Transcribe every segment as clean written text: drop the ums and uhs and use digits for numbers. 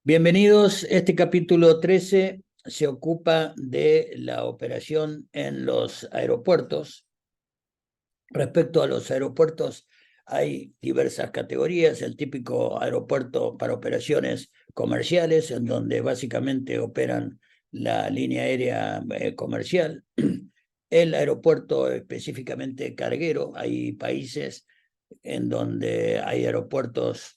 Bienvenidos. Este capítulo 13 se ocupa de la operación en los aeropuertos. Respecto a los aeropuertos, hay diversas categorías. El típico aeropuerto para operaciones comerciales, en donde básicamente operan la línea aérea comercial. El aeropuerto específicamente carguero. Hay países en donde hay aeropuertos,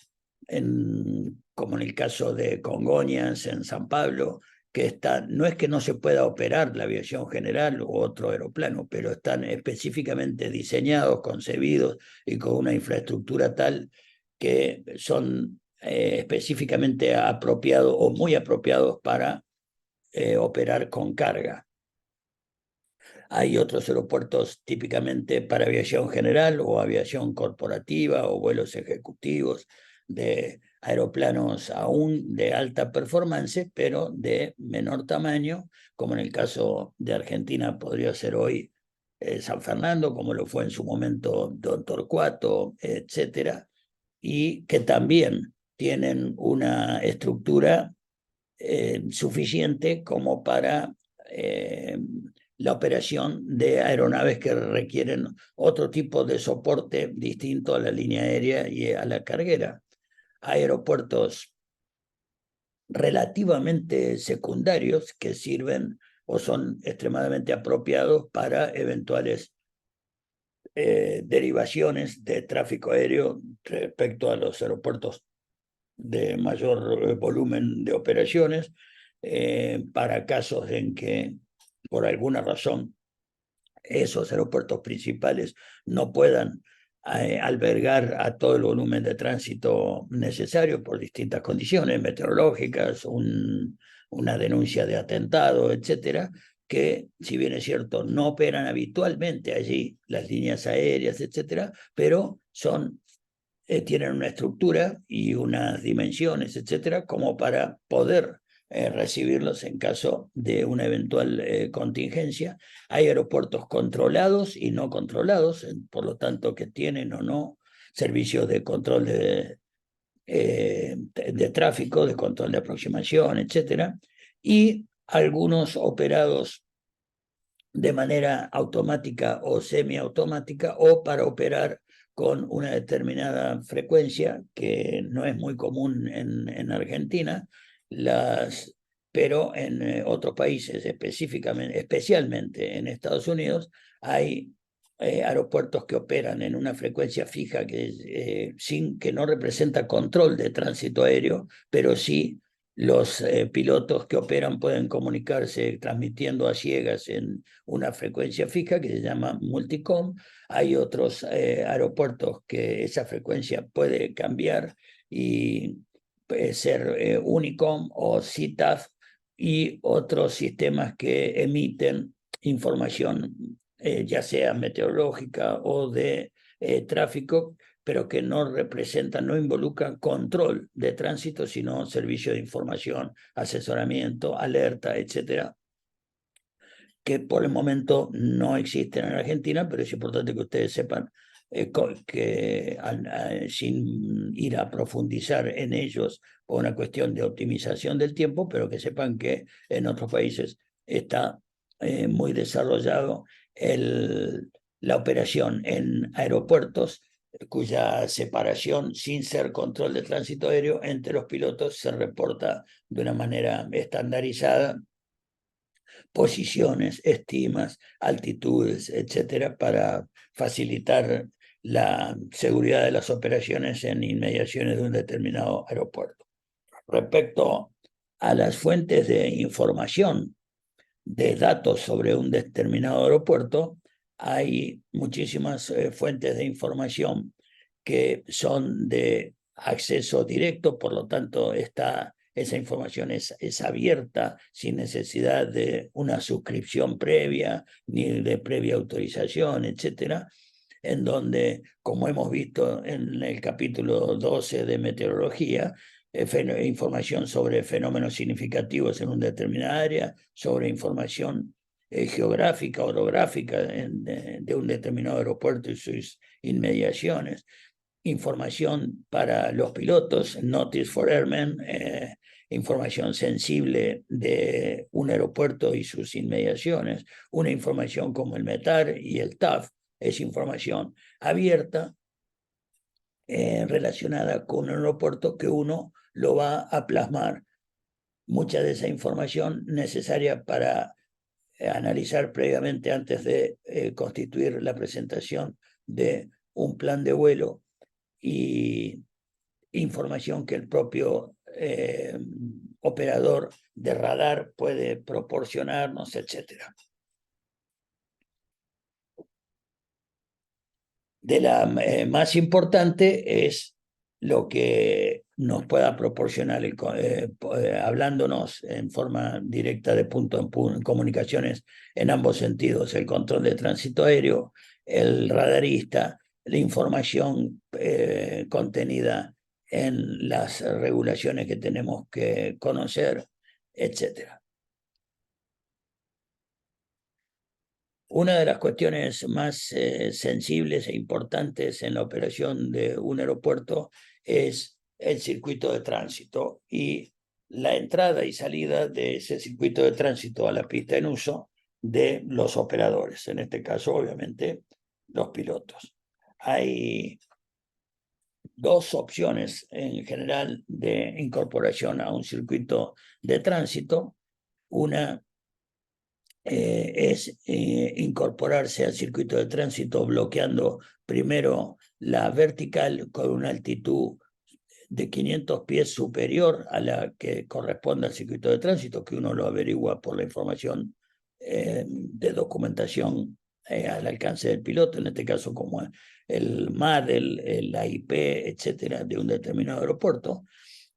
como en el caso de Congonhas, en San Pablo, que no es que no se pueda operar la aviación general u otro aeroplano, pero están específicamente diseñados, concebidos y con una infraestructura tal que son específicamente apropiados o muy apropiados para operar con carga. Hay otros aeropuertos típicamente para aviación general o aviación corporativa o vuelos ejecutivos de aeroplanos aún de alta performance, pero de menor tamaño, como en el caso de Argentina podría ser hoy San Fernando, como lo fue en su momento Don Torcuato, etcétera, y que también tienen una estructura suficiente como para la operación de aeronaves que requieren otro tipo de soporte distinto a la línea aérea y a la carguera. Hay aeropuertos relativamente secundarios que sirven o son extremadamente apropiados para eventuales derivaciones de tráfico aéreo respecto a los aeropuertos de mayor volumen de operaciones, para casos en que por alguna razón esos aeropuertos principales no puedan albergar a todo el volumen de tránsito necesario por distintas condiciones meteorológicas, una denuncia de atentado, etcétera, que si bien es cierto no operan habitualmente allí las líneas aéreas, etcétera, pero tienen una estructura y unas dimensiones, etcétera, como para poder recibirlos en caso de una eventual contingencia. Hay aeropuertos controlados y no controlados, por lo tanto, que tienen o no servicios de control de tráfico, de control de aproximación, etcétera, y algunos operados de manera automática o semiautomática o para operar con una determinada frecuencia que no es muy común en Argentina, pero en otros países, especialmente en Estados Unidos, hay aeropuertos que operan en una frecuencia fija que no representa control de tránsito aéreo, pero sí los pilotos que operan pueden comunicarse transmitiendo a ciegas en una frecuencia fija que se llama multicom. Hay otros aeropuertos que esa frecuencia puede cambiar y puede ser Unicom o CTAF, y otros sistemas que emiten información ya sea meteorológica o de tráfico, pero que no representan, no involucran control de tránsito, sino servicio de información, asesoramiento, alerta, etcétera, que por el momento no existen en Argentina, pero es importante que ustedes sepan que sin ir a profundizar en ellos por una cuestión de optimización del tiempo, pero que sepan que en otros países está muy desarrollado la operación en aeropuertos cuya separación sin ser control de tránsito aéreo entre los pilotos se reporta de una manera estandarizada posiciones, estimas, altitudes, etcétera, para facilitar la seguridad de las operaciones en inmediaciones de un determinado aeropuerto. Respecto a las fuentes de información, de datos sobre un determinado aeropuerto, hay muchísimas fuentes de información que son de acceso directo, por lo tanto esa información es abierta sin necesidad de una suscripción previa ni de previa autorización, etcétera, en donde, como hemos visto en el capítulo 12 de meteorología, información sobre fenómenos significativos en una determinada área, sobre información geográfica, orográfica de un determinado aeropuerto y sus inmediaciones, información para los pilotos, Notice for Airmen, información sensible de un aeropuerto y sus inmediaciones, una información como el METAR y el TAF, es información abierta relacionada con un aeropuerto que uno lo va a plasmar. Mucha de esa información necesaria para analizar previamente antes de constituir la presentación de un plan de vuelo y información que el propio operador de radar puede proporcionarnos, etc. De la más importante es lo que nos pueda proporcionar, hablándonos en forma directa de punto en punto, en comunicaciones en ambos sentidos, el control de tránsito aéreo, el radarista, la información contenida en las regulaciones que tenemos que conocer, etc. Una de las cuestiones más sensibles e importantes en la operación de un aeropuerto es el circuito de tránsito y la entrada y salida de ese circuito de tránsito a la pista en uso de los operadores, en este caso obviamente los pilotos. Hay dos opciones en general de incorporación a un circuito de tránsito. Una es incorporarse al circuito de tránsito bloqueando primero la vertical con una altitud de 500 pies superior a la que corresponde al circuito de tránsito, que uno lo averigua por la información de documentación al alcance del piloto, en este caso como el MAD, la IP, etcétera, de un determinado aeropuerto.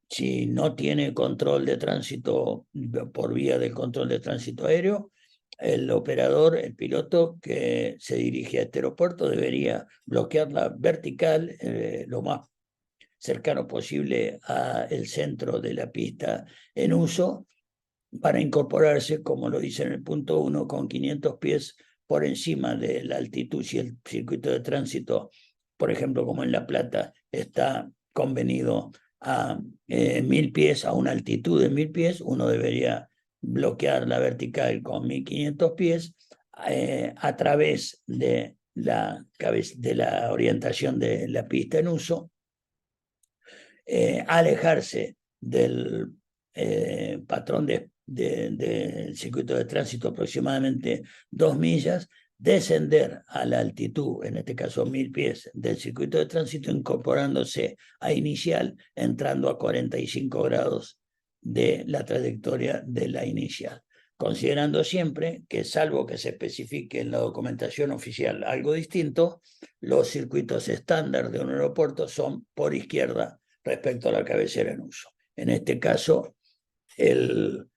Si no tiene control de tránsito por vía del control de tránsito aéreo, el operador, el piloto que se dirige a este aeropuerto debería bloquear la vertical lo más cercano posible al centro de la pista en uso para incorporarse, como lo dice en el punto 1, con 500 pies por encima de la altitud. Si el circuito de tránsito, por ejemplo, como en La Plata, está convenido a 1000 pies, a una altitud de 1000 pies, uno debería bloquear la vertical con 1500 pies a través de la orientación de la pista en uso, alejarse del patrón del circuito de tránsito aproximadamente 2 millas, descender a la altitud, en este caso 1000 pies del circuito de tránsito, incorporándose a inicial, entrando a 45 grados de la trayectoria de la inicial, considerando siempre que, salvo que se especifique en la documentación oficial algo distinto, los circuitos estándar de un aeropuerto son por izquierda respecto a la cabecera en uso. En este caso, el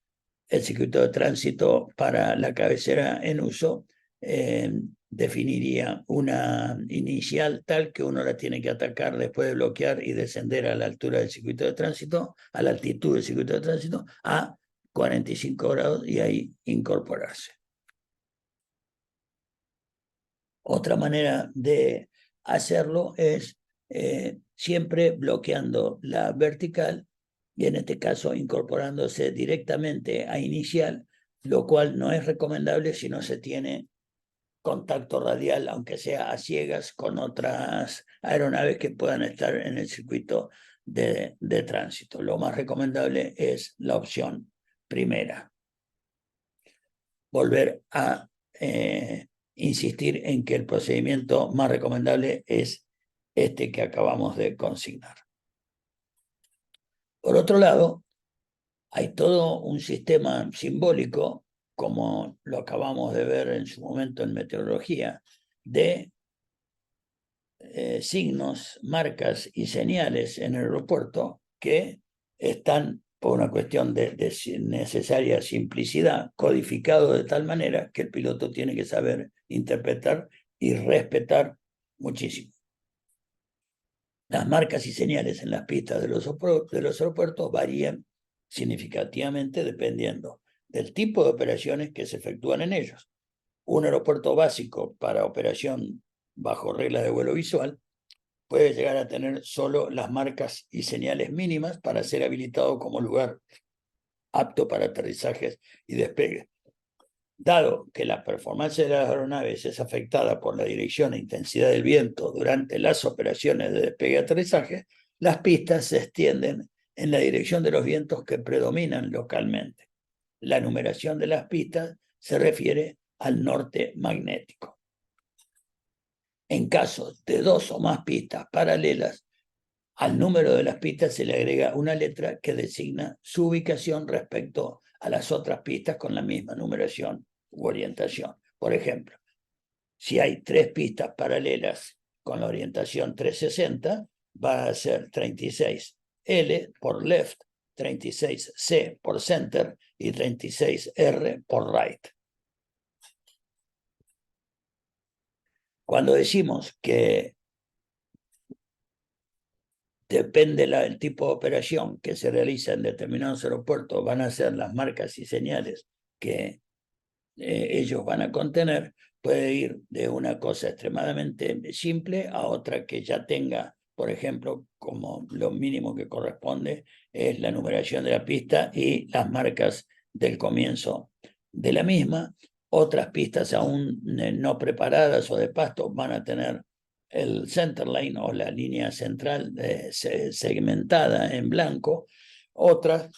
circuito de tránsito para la cabecera en uso definiría una inicial tal que uno la tiene que atacar después de bloquear y descender a la altura del circuito de tránsito, a la altitud del circuito de tránsito, a 45 grados y ahí incorporarse. Otra manera de hacerlo es siempre bloqueando la vertical y en este caso incorporándose directamente a inicial, lo cual no es recomendable si no se tiene contacto radial, aunque sea a ciegas, con otras aeronaves que puedan estar en el circuito de tránsito. Lo más recomendable es la opción primera. Volver a insistir en que el procedimiento más recomendable es este que acabamos de consignar. Por otro lado, hay todo un sistema simbólico, como lo acabamos de ver en su momento en meteorología, de signos, marcas y señales en el aeropuerto que están, por una cuestión de necesaria simplicidad, codificado de tal manera que el piloto tiene que saber interpretar y respetar muchísimo. Las marcas y señales en las pistas de los aeropuertos varían significativamente dependiendo del tipo de operaciones que se efectúan en ellos. Un aeropuerto básico para operación bajo reglas de vuelo visual puede llegar a tener solo las marcas y señales mínimas para ser habilitado como lugar apto para aterrizajes y despegue. Dado que la performance de las aeronaves es afectada por la dirección e intensidad del viento durante las operaciones de despegue y aterrizaje, las pistas se extienden en la dirección de los vientos que predominan localmente. La numeración de las pistas se refiere al norte magnético. En caso de dos o más pistas paralelas, al número de las pistas se le agrega una letra que designa su ubicación respecto a las otras pistas con la misma numeración u orientación. Por ejemplo, si hay 3 pistas paralelas con la orientación 360, va a ser 36L por left, 36C por center y 36R por right. Cuando decimos que depende del tipo de operación que se realiza en determinados aeropuertos, van a ser las marcas y señales que ellos van a contener, puede ir de una cosa extremadamente simple a otra que ya tenga, por ejemplo, como lo mínimo que corresponde es la numeración de la pista y las marcas del comienzo de la misma. Otras pistas aún no preparadas o de pasto van a tener el center line o la línea central segmentada en blanco. Otras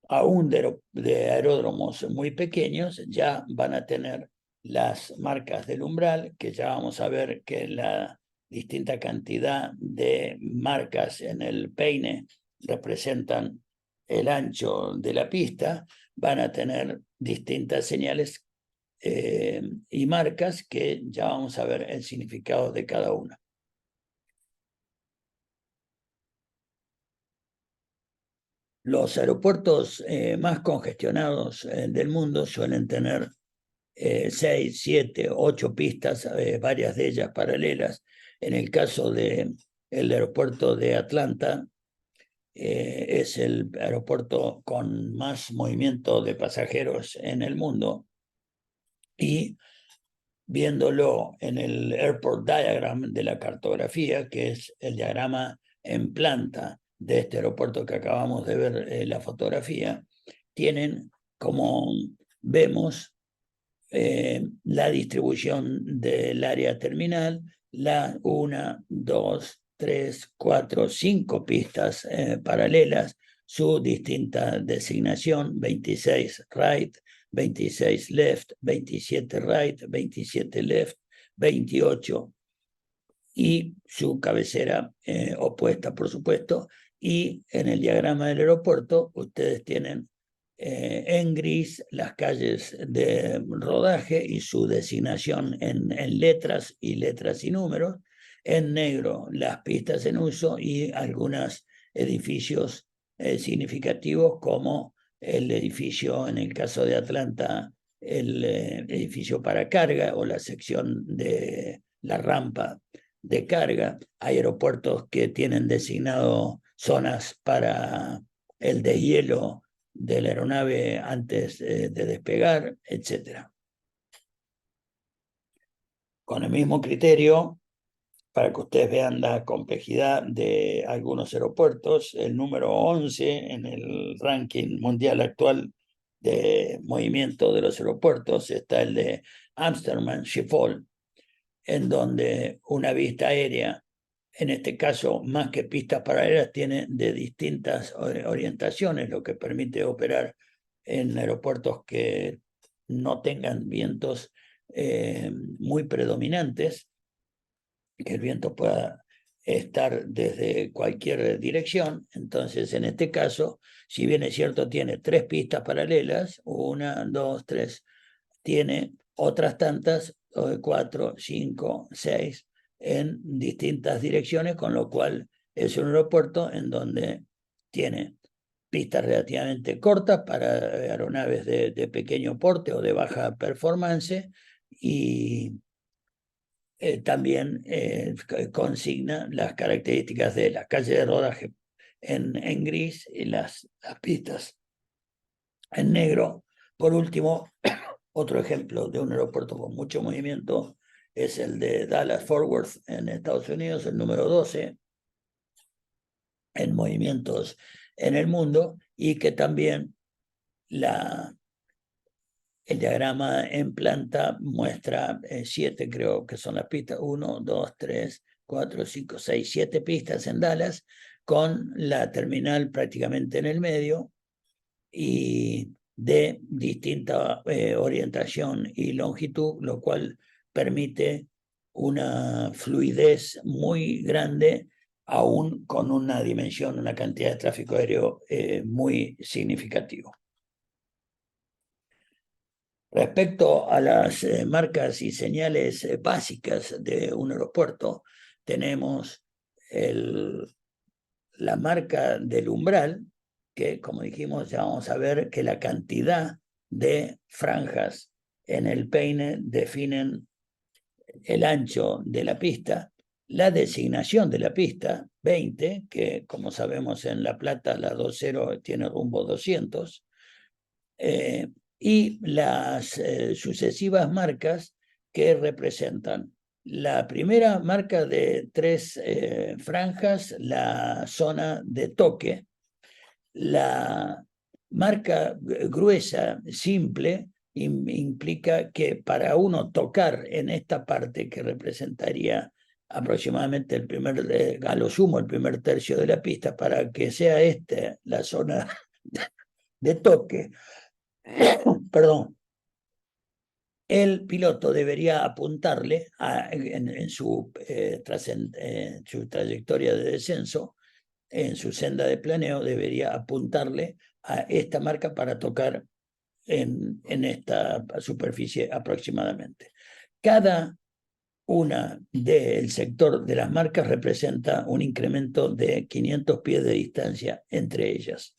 aún de aeródromos muy pequeños, ya van a tener las marcas del umbral, que ya vamos a ver que la distinta cantidad de marcas en el peine representan el ancho de la pista, van a tener distintas señales y marcas que ya vamos a ver el significado de cada una. Los aeropuertos más congestionados del mundo suelen tener 6, 7, 8 pistas, varias de ellas paralelas. En el caso del aeropuerto de Atlanta, es el aeropuerto con más movimiento de pasajeros en el mundo. Y viéndolo en el Airport Diagram de la cartografía, que es el diagrama en planta de este aeropuerto que acabamos de ver la fotografía, tienen, como vemos, la distribución del área terminal, la 1, 2, 3, 4, 5 pistas paralelas, su distinta designación, 26 right, 26 left, 27 right, 27 left, 28 y su cabecera opuesta, por supuesto. Y en el diagrama del aeropuerto ustedes tienen en gris las calles de rodaje y su designación en letras y números. En negro las pistas en uso y algunos edificios significativos como el edificio, en el caso de Atlanta, el edificio para carga o la sección de la rampa de carga. Hay aeropuertos que tienen designado zonas para el deshielo de la aeronave antes de despegar, etc. Con el mismo criterio, para que ustedes vean la complejidad de algunos aeropuertos, el número 11 en el ranking mundial actual de movimiento de los aeropuertos está el de Amsterdam Schiphol, en donde una vista aérea, en este caso más que pistas paralelas, tiene de distintas orientaciones, lo que permite operar en aeropuertos que no tengan vientos muy predominantes, que el viento pueda estar desde cualquier dirección. Entonces, en este caso, si bien es cierto, tiene 3 pistas paralelas, 1, 2, 3, tiene otras tantas, 4, 5, 6, en distintas direcciones, con lo cual es un aeropuerto en donde tiene pistas relativamente cortas para aeronaves de pequeño porte o de baja performance y también consigna las características de las calles de rodaje en gris y las pistas en negro. Por último, otro ejemplo de un aeropuerto con mucho movimiento es el de Dallas-Fort Worth en Estados Unidos, el número 12 en movimientos en el mundo, y que también el diagrama en planta muestra 7, creo que son las pistas, 1, 2, 3, 4, 5, 6, 7 pistas en Dallas, con la terminal prácticamente en el medio y de distinta orientación y longitud, lo cual permite una fluidez muy grande, aún con una dimensión, una cantidad de tráfico aéreo muy significativo. Respecto a las marcas y señales básicas de un aeropuerto, tenemos la marca del umbral, que como dijimos, ya vamos a ver que la cantidad de franjas en el peine definen el ancho de la pista, la designación de la pista, 20, que como sabemos en La Plata la 20 tiene rumbo 200, y las sucesivas marcas que representan la primera marca de 3 franjas, la zona de toque, la marca gruesa, simple, implica que para uno tocar en esta parte que representaría aproximadamente a lo sumo el primer tercio de la pista, para que sea esta la zona de toque, perdón, el piloto debería apuntarle en su trayectoria de descenso, en su senda de planeo, debería apuntarle a esta marca para tocar en esta superficie aproximadamente. Cada una del sector de las marcas representa un incremento de 500 pies de distancia entre ellas.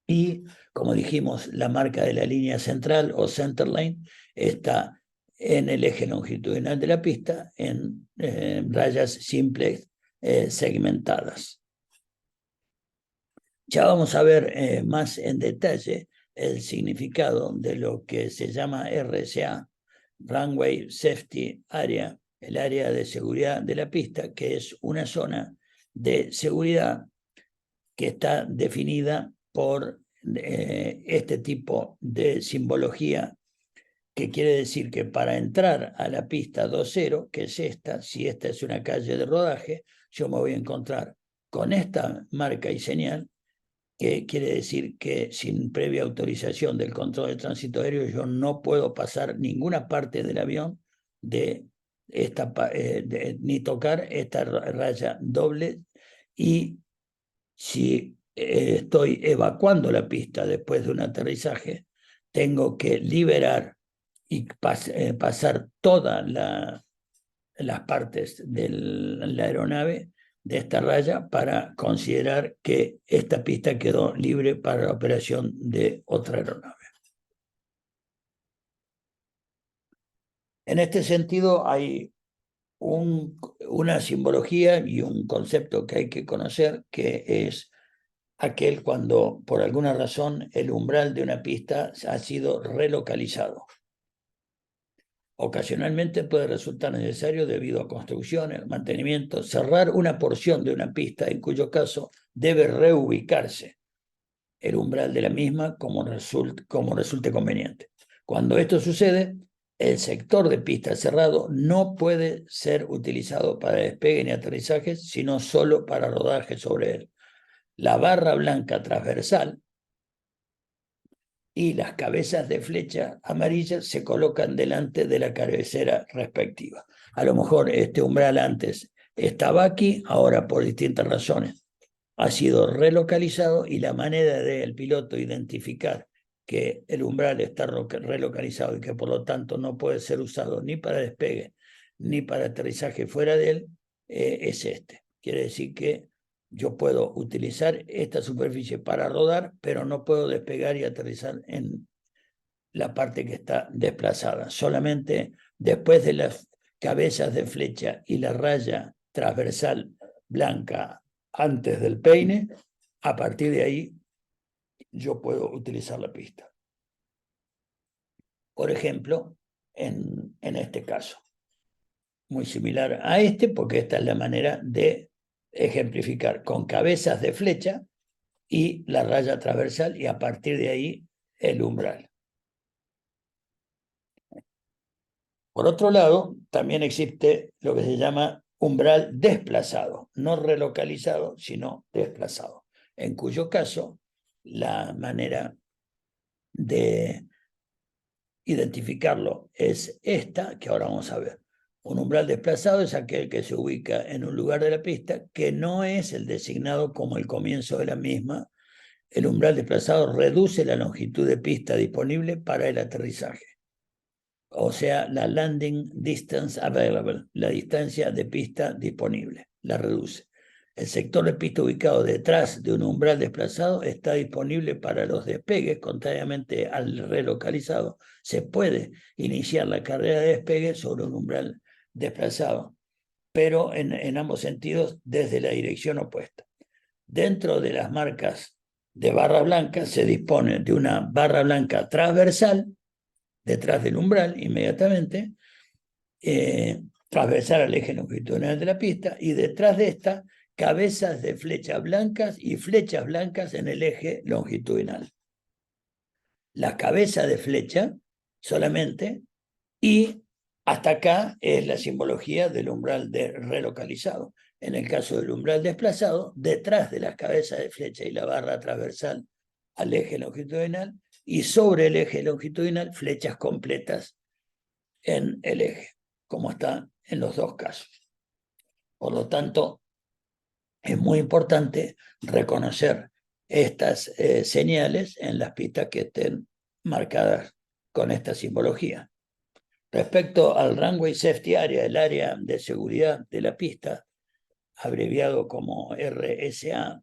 Y, como dijimos, la marca de la línea central o centerline está en el eje longitudinal de la pista en rayas simples segmentadas. Ya vamos a ver más en detalle el significado de lo que se llama RSA, Runway Safety Area, el área de seguridad de la pista, que es una zona de seguridad que está definida por este tipo de simbología, que quiere decir que para entrar a la pista 2.0, que es esta, si esta es una calle de rodaje, yo me voy a encontrar con esta marca y señal, que quiere decir que sin previa autorización del control de tránsito aéreo yo no puedo pasar ninguna parte del avión ni tocar esta raya doble, y si estoy evacuando la pista después de un aterrizaje, tengo que liberar y pasar todas las partes de la aeronave de esta raya para considerar que esta pista quedó libre para la operación de otra aeronave. En este sentido, hay una simbología y un concepto que hay que conocer, que es aquel cuando por alguna razón el umbral de una pista ha sido relocalizado. Ocasionalmente puede resultar necesario, debido a construcciones, mantenimiento, cerrar una porción de una pista, en cuyo caso debe reubicarse el umbral de la misma como resulte conveniente. Cuando esto sucede, el sector de pista cerrado no puede ser utilizado para despegue ni aterrizajes, sino solo para rodaje sobre él. La barra blanca transversal y las cabezas de flecha amarillas se colocan delante de la cabecera respectiva. A lo mejor este umbral antes estaba aquí, ahora por distintas razones ha sido relocalizado, y la manera del piloto identificar que el umbral está relocalizado y que por lo tanto no puede ser usado ni para despegue ni para aterrizaje fuera de él es este. Quiere decir que yo puedo utilizar esta superficie para rodar, pero no puedo despegar y aterrizar en la parte que está desplazada. Solamente después de las cabezas de flecha y la raya transversal blanca antes del peine, a partir de ahí yo puedo utilizar la pista. Por ejemplo, en este caso, muy similar a este, porque esta es la manera de ejemplificar con cabezas de flecha y la raya transversal, y a partir de ahí el umbral. Por otro lado, también existe lo que se llama umbral desplazado, no relocalizado, sino desplazado, en cuyo caso la manera de identificarlo es esta, que ahora vamos a ver. Un umbral desplazado es aquel que se ubica en un lugar de la pista que no es el designado como el comienzo de la misma. El umbral desplazado reduce la longitud de pista disponible para el aterrizaje. O sea, la landing distance available, la distancia de pista disponible, la reduce. El sector de pista ubicado detrás de un umbral desplazado está disponible para los despegues, contrariamente al relocalizado. Se puede iniciar la carrera de despegue sobre un umbral desplazado, pero en ambos sentidos desde la dirección opuesta. Dentro de las marcas de barra blanca se dispone de una barra blanca transversal detrás del umbral inmediatamente, transversal al eje longitudinal de la pista, y detrás de esta, cabezas de flechas blancas y flechas blancas en el eje longitudinal. La cabeza de flecha solamente, y hasta acá es la simbología del umbral relocalizado. En el caso del umbral desplazado, detrás de las cabezas de flecha y la barra transversal al eje longitudinal, y sobre el eje longitudinal, flechas completas en el eje, como está en los dos casos. Por lo tanto, es muy importante reconocer estas señales en las pistas que estén marcadas con esta simbología. Respecto al Runway Safety Area, el área de seguridad de la pista, abreviado como RSA,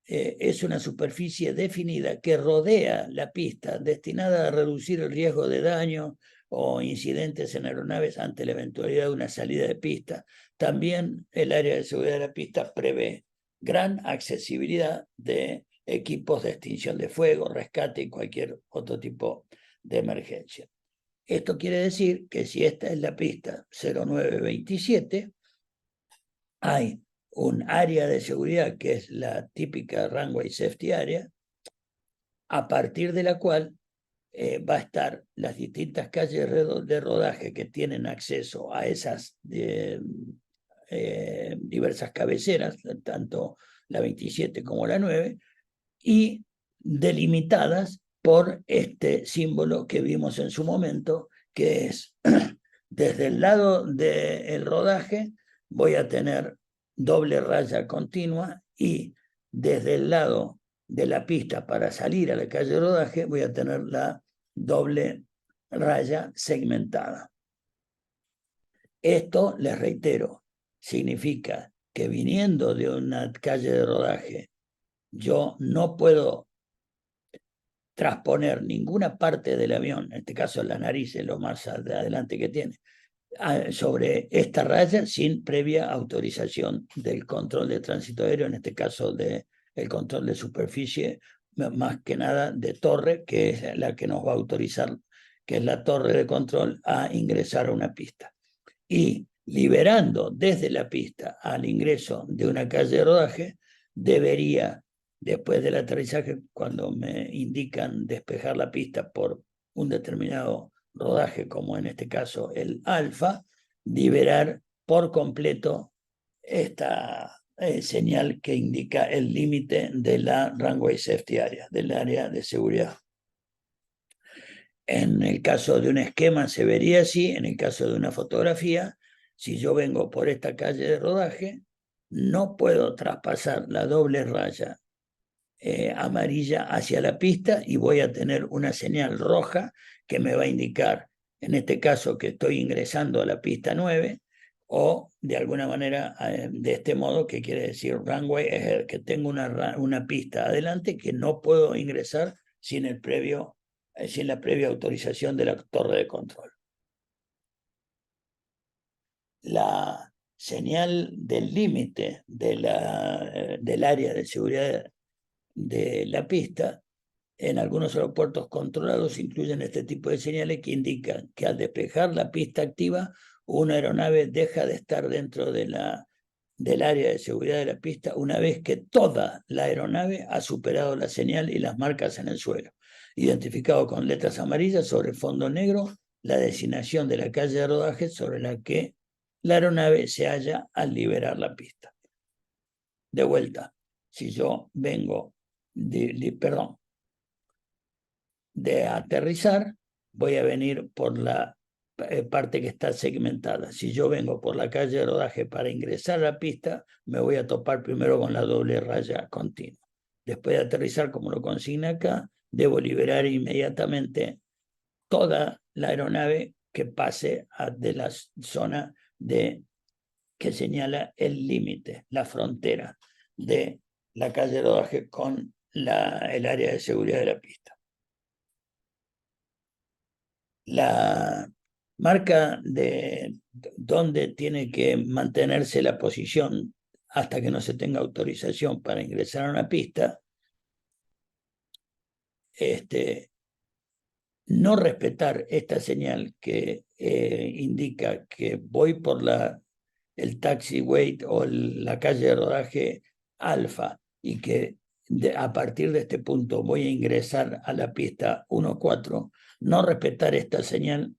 es una superficie definida que rodea la pista, destinada a reducir el riesgo de daño o incidentes en aeronaves ante la eventualidad de una salida de pista. También el área de seguridad de la pista prevé gran accesibilidad de equipos de extinción de fuego, rescate y cualquier otro tipo de emergencia. Esto quiere decir que si esta es la pista 0927, hay un área de seguridad que es la típica Runway Safety Area, a partir de la cual va a estar las distintas calles de rodaje que tienen acceso a esas diversas cabeceras, tanto la 27 como la 9, y delimitadas por este símbolo que vimos en su momento, que es desde el lado del rodaje voy a tener doble raya continua, y desde el lado de la pista para salir a la calle de rodaje voy a tener la doble raya segmentada. Esto, les reitero, significa que viniendo de una calle de rodaje yo no puedo transponer ninguna parte del avión, en este caso la nariz es lo más adelante que tiene, sobre esta raya sin previa autorización del control de tránsito aéreo, en este caso del control de superficie, más que nada de torre, que es la que nos va a autorizar, que es la torre de control, a ingresar a una pista. Y liberando desde la pista al ingreso de una calle de rodaje, debería, después del aterrizaje, cuando me indican despejar la pista por un determinado rodaje, como en este caso el alfa, liberar por completo esta señal que indica el límite de la Runway Safety Area, del área de seguridad. En el caso de un esquema se vería así, en el caso de una fotografía, si yo vengo por esta calle de rodaje, no puedo traspasar la doble raya amarilla hacia la pista y voy a tener una señal roja que me va a indicar, en este caso, que estoy ingresando a la pista 9, o de alguna manera, de este modo, que quiere decir runway, es que tengo una pista adelante que no puedo ingresar sin la previa autorización de la torre de control. La señal del límite del área de seguridad de la pista, en algunos aeropuertos controlados incluyen este tipo de señales que indican que al despejar la pista activa, una aeronave deja de estar dentro de la del área de seguridad de la pista una vez que toda la aeronave ha superado la señal y las marcas en el suelo, identificado con letras amarillas sobre fondo negro la designación de la calle de rodaje sobre la que la aeronave se halla al liberar la pista. De vuelta, si yo vengo de aterrizar, voy a venir por la parte que está segmentada. Si yo vengo por la calle de rodaje para ingresar a la pista, me voy a topar primero con la doble raya continua. Después de aterrizar, como lo consigna acá, debo liberar inmediatamente toda la aeronave que pase de la zona que señala el límite, la frontera de la calle de rodaje con el área de seguridad de la pista. La marca de dónde tiene que mantenerse la posición hasta que no se tenga autorización para ingresar a una pista, no respetar esta señal que indica que voy por el taxiway o la calle de rodaje alfa y que a partir de este punto voy a ingresar a la pista 1-4, no respetar esta señal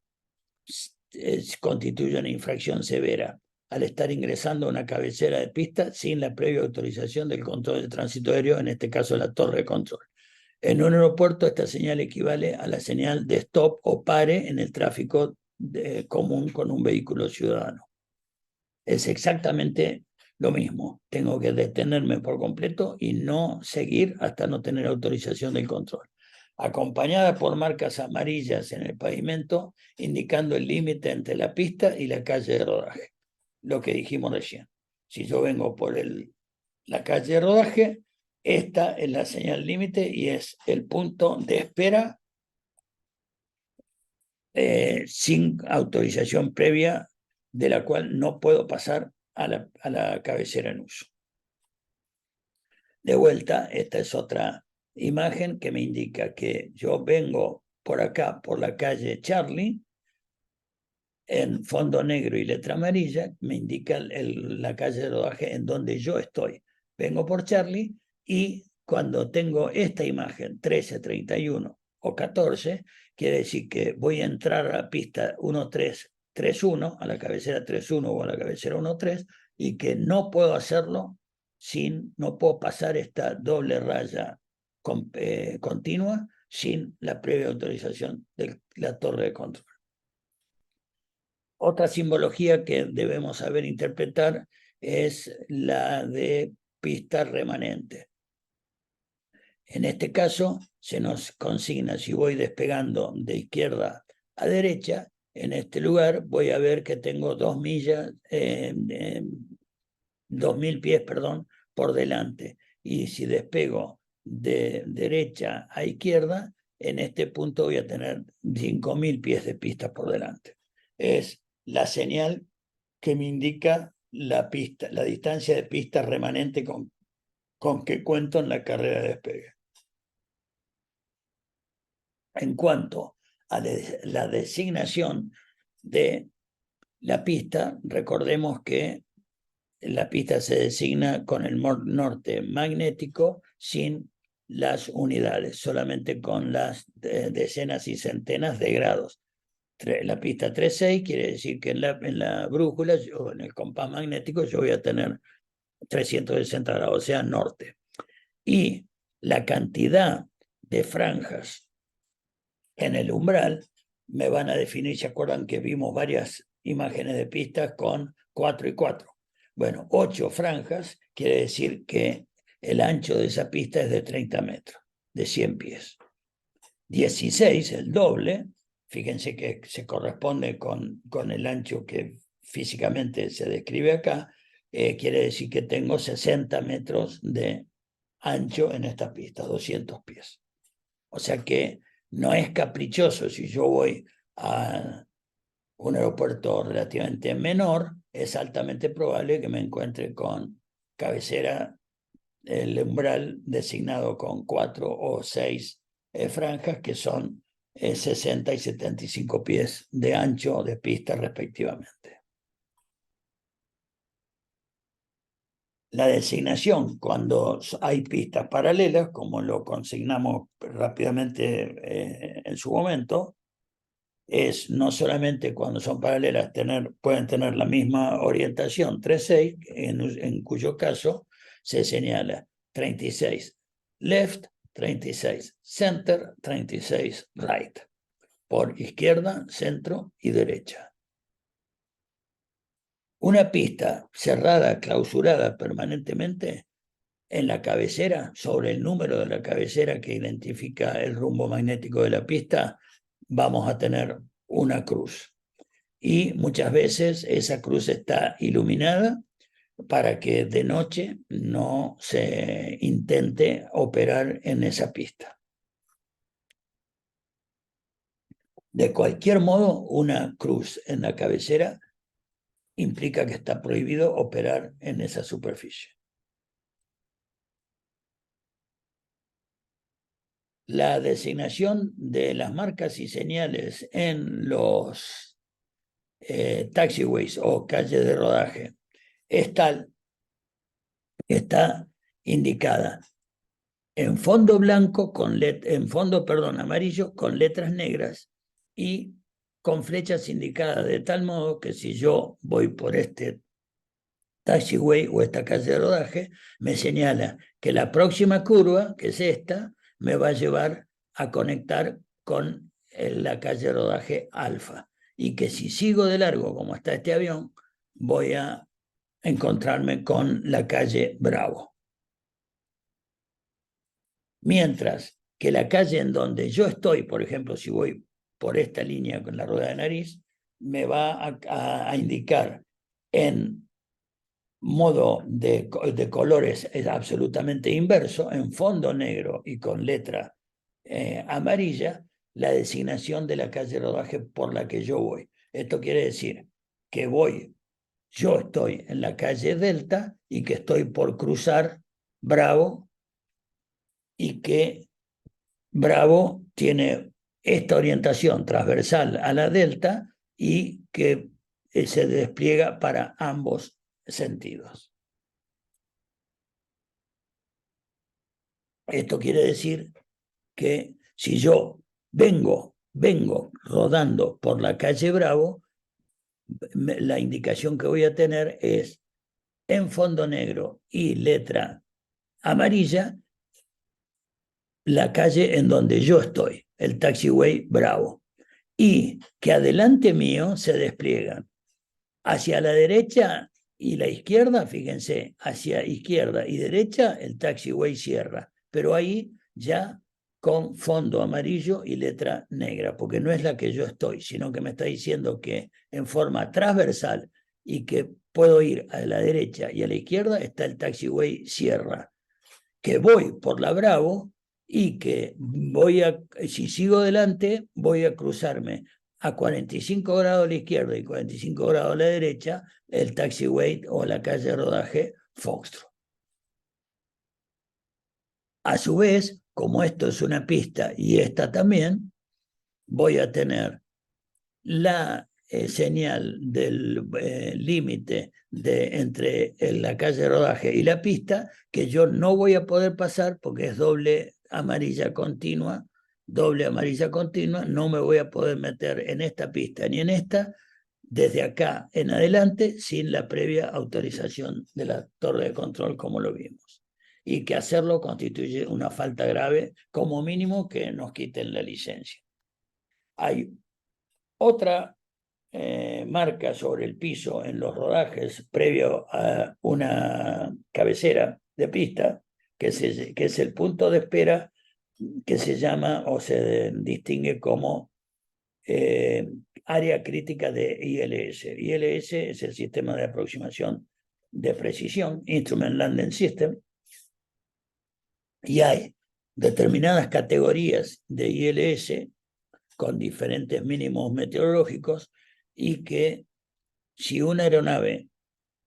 constituye una infracción severa al estar ingresando a una cabecera de pista sin la previa autorización del control de tránsito aéreo, en este caso la torre de control. En un aeropuerto esta señal equivale a la señal de stop o pare en el tráfico común con un vehículo ciudadano. Es exactamente lo mismo. Tengo que detenerme por completo y no seguir hasta no tener autorización del control, acompañada por marcas amarillas en el pavimento indicando el límite entre la pista y la calle de rodaje. Lo que dijimos recién. Si yo vengo por la calle de rodaje, esta es la señal límite y es el punto de espera sin autorización previa, de la cual no puedo pasar a la cabecera en uso. De vuelta, esta es otra imagen que me indica que yo vengo por acá, por la calle Charlie, en fondo negro y letra amarilla, me indica la calle de rodaje en donde yo estoy. Vengo por Charlie y cuando tengo esta imagen, 13, 31 o 14, quiere decir que voy a entrar a la pista 1331, a la cabecera 31 o a la cabecera 13, y que no puedo hacerlo no puedo pasar esta doble raya continua sin la previa autorización de la torre de control. Otra simbología que debemos saber interpretar es la de pista remanente. En este caso, se nos consigna, si voy despegando de izquierda a derecha, en este lugar voy a ver que tengo 2.000 pies, por delante. Y si despego de derecha a izquierda, en este punto voy a tener 5.000 pies de pista por delante. Es la señal que me indica la distancia de pista remanente con que cuento en la carrera de despegue. En cuanto a la designación de la pista, recordemos que la pista se designa con el norte magnético sin las unidades, solamente con las decenas y centenas de grados. La pista 3.6 quiere decir que en la brújula, en el compás magnético, yo voy a tener 360 grados, o sea, norte. Y la cantidad de franjas en el umbral me van a definir, ¿se acuerdan que vimos varias imágenes de pistas con 4 y 4? Bueno, 8 franjas quiere decir que el ancho de esa pista es de 30 metros, de 100 pies. 16, el doble, fíjense que se corresponde con el ancho que físicamente se describe acá, quiere decir que tengo 60 metros de ancho en esta pista, 200 pies. O sea que no es caprichoso. Si yo voy a un aeropuerto relativamente menor, es altamente probable que me encuentre con cabecera, el umbral designado con 4 o 6 franjas que son 60 y 75 pies de ancho de pista respectivamente. La designación, cuando hay pistas paralelas, como lo consignamos rápidamente en su momento, es no solamente cuando son paralelas pueden tener la misma orientación, 3-6, en cuyo caso se señala 36 left, 36 center, 36 right, por izquierda, centro y derecha. Una pista cerrada, clausurada permanentemente en la cabecera, sobre el número de la cabecera que identifica el rumbo magnético de la pista, vamos a tener una cruz. Y muchas veces esa cruz está iluminada para que de noche no se intente operar en esa pista. De cualquier modo, una cruz en la cabecera implica que está prohibido operar en esa superficie. La designación de las marcas y señales en los taxiways o calles de rodaje es tal que está indicada en fondo blanco en fondo, amarillo con letras negras y con flechas indicadas de tal modo que si yo voy por este taxiway o esta calle de rodaje, me señala que la próxima curva, que es esta, me va a llevar a conectar con la calle de rodaje alfa. Y que si sigo de largo, como está este avión, voy a encontrarme con la calle Bravo. Mientras que la calle en donde yo estoy, por ejemplo, si voy por esta línea con la rueda de nariz, me va a indicar en modo de colores es absolutamente inverso, en fondo negro y con letra amarilla, la designación de la calle de rodaje por la que yo voy. Esto quiere decir que yo estoy en la calle Delta y que estoy por cruzar Bravo y que Bravo tiene esta orientación transversal a la Delta y que se despliega para ambos sentidos. Esto quiere decir que si yo vengo rodando por la calle Bravo, la indicación que voy a tener es en fondo negro y letra amarilla, la calle en donde yo estoy, el taxiway Bravo. Y que adelante mío se despliegan hacia la derecha y la izquierda, fíjense, hacia izquierda y derecha el taxiway cierra, pero ahí ya con fondo amarillo y letra negra, porque no es la que yo estoy, sino que me está diciendo que en forma transversal y que puedo ir a la derecha y a la izquierda está el taxiway cierra, que voy por la Bravo y que si sigo adelante, voy a cruzarme a 45 grados a la izquierda y 45 grados a la derecha, el taxiway o la calle de rodaje Foxtrot. A su vez, como esto es una pista y esta también, voy a tener la señal del límite entre la calle de rodaje y la pista, que yo no voy a poder pasar porque es doble amarilla continua, no me voy a poder meter en esta pista ni en esta, desde acá en adelante, sin la previa autorización de la torre de control, como lo vimos. Y que hacerlo constituye una falta grave, como mínimo que nos quiten la licencia. Hay otra marca sobre el piso en los rodajes previo a una cabecera de pista, que es el punto de espera, que se llama o se distingue como área crítica de ILS. ILS es el sistema de aproximación de precisión, Instrument Landing System, y hay determinadas categorías de ILS con diferentes mínimos meteorológicos y que si una aeronave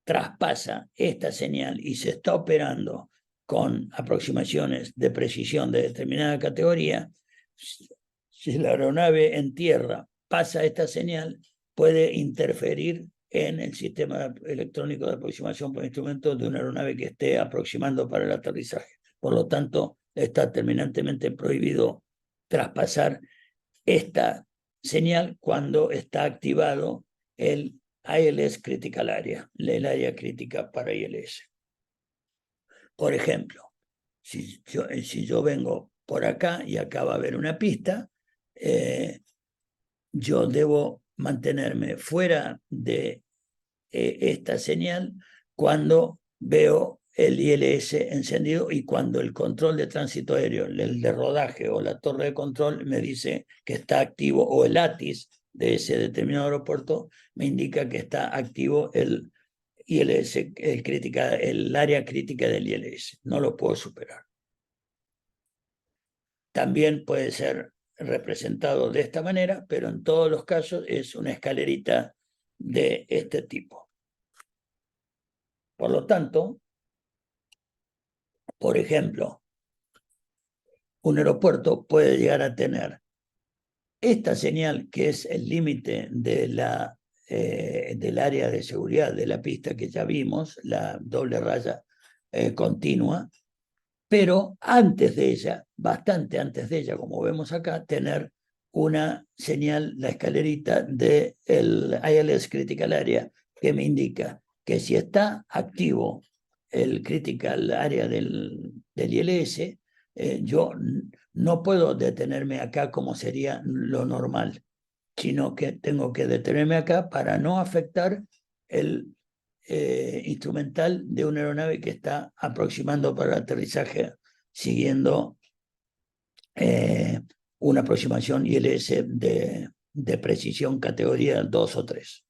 traspasa esta señal y se está operando con aproximaciones de precisión de determinada categoría, si la aeronave en tierra pasa esta señal, puede interferir en el sistema electrónico de aproximación por instrumento de una aeronave que esté aproximando para el aterrizaje. Por lo tanto, está terminantemente prohibido traspasar esta señal cuando está activado el ILS Critical Area, el área crítica para ILS. Por ejemplo, si yo vengo por acá y acá va a haber una pista, yo debo mantenerme fuera de esta señal cuando veo el ILS encendido y cuando el control de tránsito aéreo, el de rodaje o la torre de control me dice que está activo, o el ATIS de ese determinado aeropuerto me indica que está activo el ILS, el área crítica del ILS. No lo puedo superar. También puede ser representado de esta manera, pero en todos los casos es una escalerita de este tipo. Por lo tanto, por ejemplo, un aeropuerto puede llegar a tener esta señal, que es el límite de del área de seguridad de la pista que ya vimos, la doble raya continua, pero antes de ella, bastante antes de ella, como vemos acá, tener una señal, la escalerita del ILS Critical Area, que me indica que si está activo el Critical Area del ILS, yo no puedo detenerme acá como sería lo normal, sino que tengo que detenerme acá para no afectar el instrumental de una aeronave que está aproximando para el aterrizaje siguiendo una aproximación ILS de precisión categoría 2 o 3.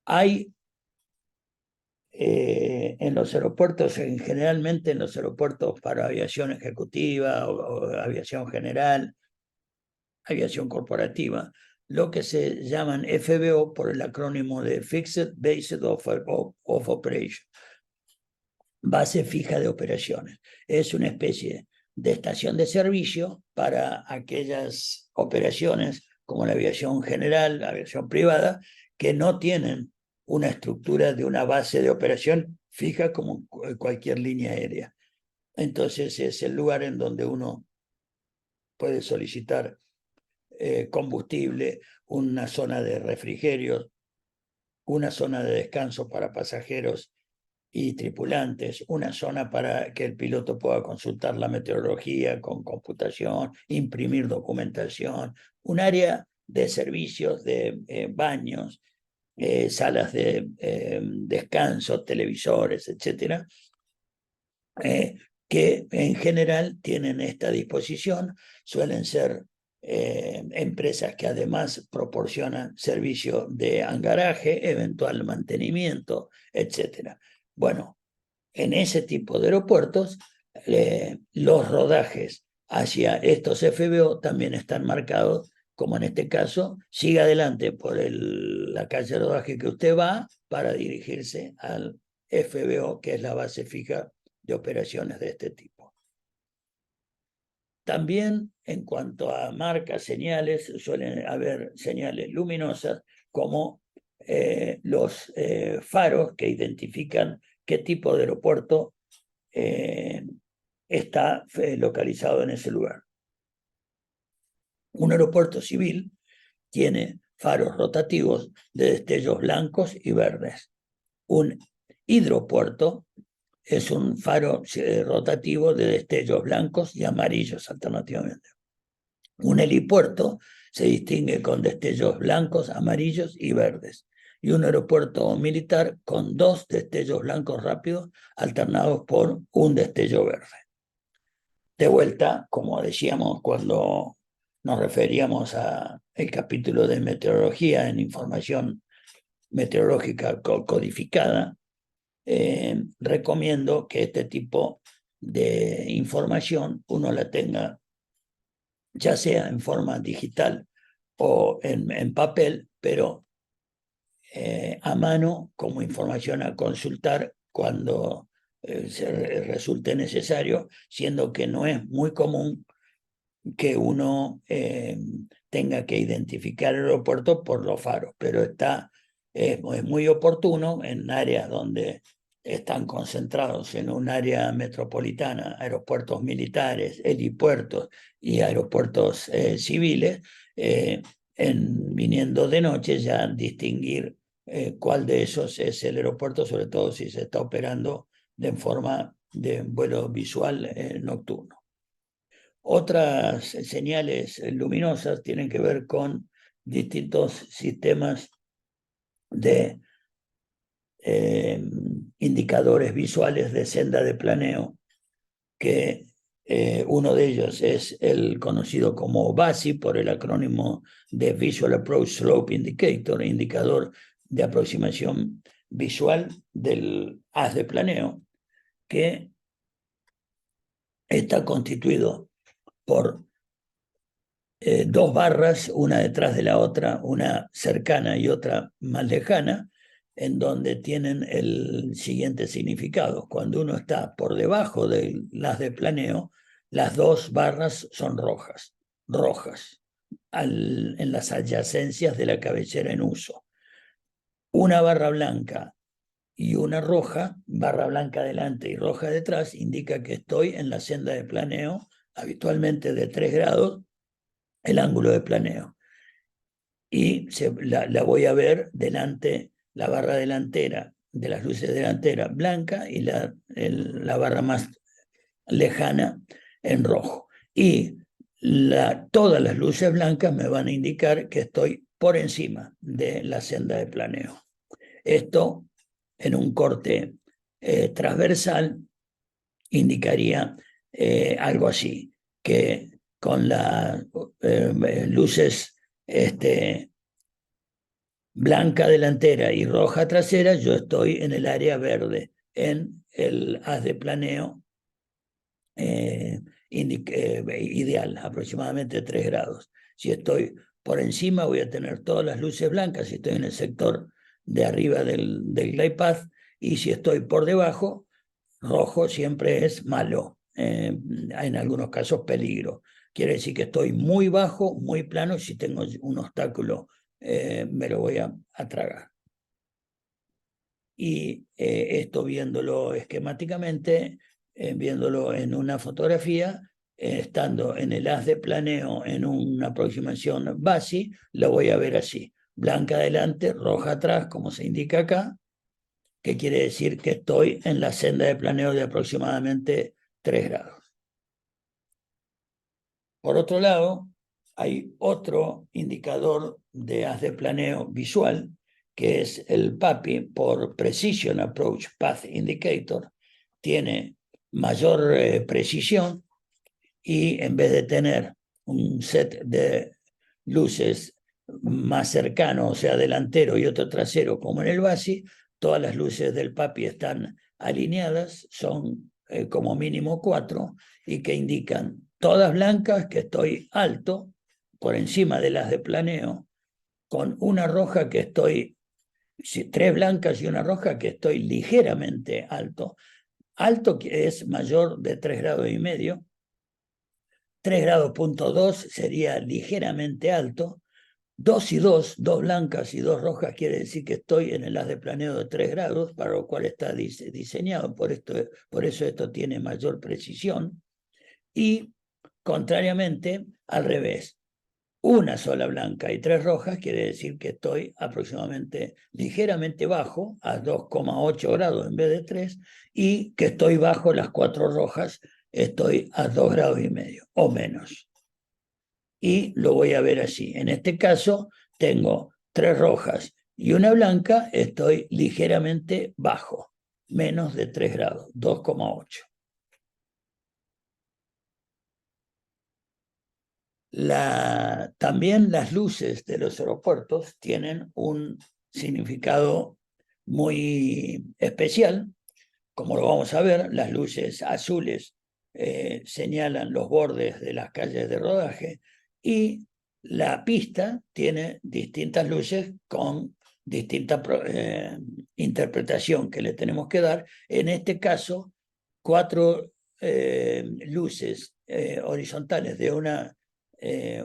Hay en los aeropuertos, generalmente en los aeropuertos para aviación ejecutiva o aviación general, aviación corporativa, lo que se llaman FBO por el acrónimo de Fixed Base of Operation, base fija de operaciones. Es una especie de estación de servicio para aquellas operaciones como la aviación general, la aviación privada, que no tienen una estructura de una base de operación fija como cualquier línea aérea. Entonces es el lugar en donde uno puede solicitar combustible, una zona de refrigerio, una zona de descanso para pasajeros y tripulantes, una zona para que el piloto pueda consultar la meteorología con computación, imprimir documentación, un área de servicios, de baños, salas de descanso, televisores, etcétera, que en general tienen esta disposición, suelen ser empresas que además proporcionan servicio de hangaraje, eventual mantenimiento, etcétera. Bueno, en ese tipo de aeropuertos, los rodajes hacia estos FBO también están marcados, como en este caso, siga adelante por la calle de rodaje que usted va para dirigirse al FBO, que es la base fija de operaciones de este tipo. También en cuanto a marcas, señales, suelen haber señales luminosas como los faros que identifican qué tipo de aeropuerto está localizado en ese lugar. Un aeropuerto civil tiene faros rotativos de destellos blancos y verdes. Un hidropuerto es un faro rotativo de destellos blancos y amarillos alternativamente. Un helipuerto se distingue con destellos blancos, amarillos y verdes. Y un aeropuerto militar con 2 destellos blancos rápidos alternados por un destello verde. De vuelta, como decíamos cuando nos referíamos al capítulo de meteorología en información meteorológica codificada, recomiendo que este tipo de información uno la tenga ya sea en forma digital o en papel, pero a mano como información a consultar cuando resulte necesario, siendo que no es muy común que uno tenga que identificar el aeropuerto por los faros, pero es muy oportuno en áreas donde están concentrados en un área metropolitana, aeropuertos militares, helipuertos y aeropuertos civiles, viniendo de noche ya distinguir cuál de esos es el aeropuerto, sobre todo si se está operando de forma de vuelo visual nocturno. Otras señales luminosas tienen que ver con distintos sistemas de indicadores visuales de senda de planeo, que uno de ellos es el conocido como VASI, por el acrónimo de Visual Approach Slope Indicator, indicador de aproximación visual del haz de planeo, que está constituido por dos barras, una detrás de la otra, una cercana y otra más lejana, en donde tienen el siguiente significado. Cuando uno está por debajo de las de planeo, las dos barras son rojas, en las adyacencias de la cabecera en uso. Una barra blanca y una roja, barra blanca delante y roja detrás, indica que estoy en la senda de planeo, habitualmente de 3 grados, el ángulo de planeo. Y la voy a ver delante, la barra delantera de las luces delanteras blanca y la barra más lejana en rojo. Y todas las luces blancas me van a indicar que estoy por encima de la senda de planeo. Esto en un corte transversal indicaría algo así, que con las luces blanca delantera y roja trasera, yo estoy en el área verde, en el haz de planeo ideal, aproximadamente 3 grados. Si estoy por encima voy a tener todas las luces blancas, si estoy en el sector de arriba del glide path, y si estoy por debajo, rojo siempre es malo, en algunos casos peligro. Quiere decir que estoy muy bajo, muy plano, y si tengo un obstáculo me lo voy a tragar. Y esto viéndolo esquemáticamente, viéndolo en una fotografía, estando en el haz de planeo en una aproximación BASI, lo voy a ver así: blanca adelante, roja atrás, como se indica acá, que quiere decir que estoy en la senda de planeo de aproximadamente 3 grados. Por otro lado, hay otro indicador de haz de planeo visual, que es el PAPI, por Precision Approach Path Indicator. Tiene mayor precisión, y en vez de tener un set de luces más cercano, o sea, delantero y otro trasero, como en el BASI, todas las luces del PAPI están alineadas, son como mínimo 4, y que indican todas blancas, que estoy alto, por encima de las de planeo, con una roja que estoy, 3 blancas y una roja que estoy ligeramente alto. Alto que es mayor de 3 grados y medio. 3 grados punto 2 sería ligeramente alto. 2 y 2, 2 blancas y 2 rojas, quiere decir que estoy en el haz de planeo de 3 grados, para lo cual está diseñado, por eso esto tiene mayor precisión. Y contrariamente, al revés, una sola blanca y 3 rojas quiere decir que estoy aproximadamente ligeramente bajo, a 2,8 grados en vez de 3, y que estoy bajo las 4 rojas, estoy a 2 grados y medio o menos. Y lo voy a ver así. En este caso tengo 3 rojas y una blanca, estoy ligeramente bajo, menos de 3 grados, 2,8. También las luces de los aeropuertos tienen un significado muy especial. Como lo vamos a ver, las luces azules señalan los bordes de las calles de rodaje, y la pista tiene distintas luces con distinta interpretación que le tenemos que dar. En este caso, 4 luces horizontales de una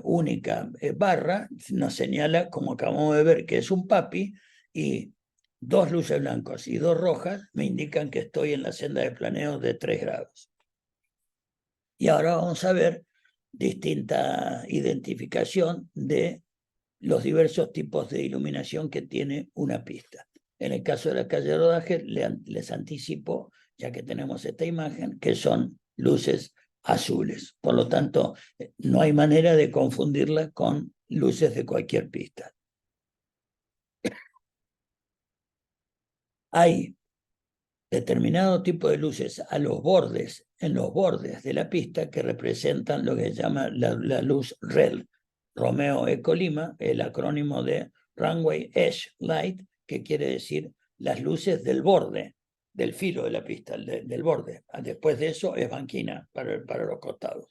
única barra nos señala, como acabamos de ver, que es un PAPI, y 2 luces blancas y 2 rojas me indican que estoy en la senda de planeo de 3 grados. Y ahora vamos a ver distinta identificación de los diversos tipos de iluminación que tiene una pista. En el caso de la calle de rodaje, les anticipo, ya que tenemos esta imagen, que son luces azules. Por lo tanto, no hay manera de confundirla con luces de cualquier pista. Hay determinado tipo de luces a los bordes, en los bordes de la pista, que representan lo que se llama la luz REL, Romeo Eco Lima, el acrónimo de Runway Edge Light, que quiere decir las luces del borde, del filo de la pista, del borde. Después de eso es banquina para los costados.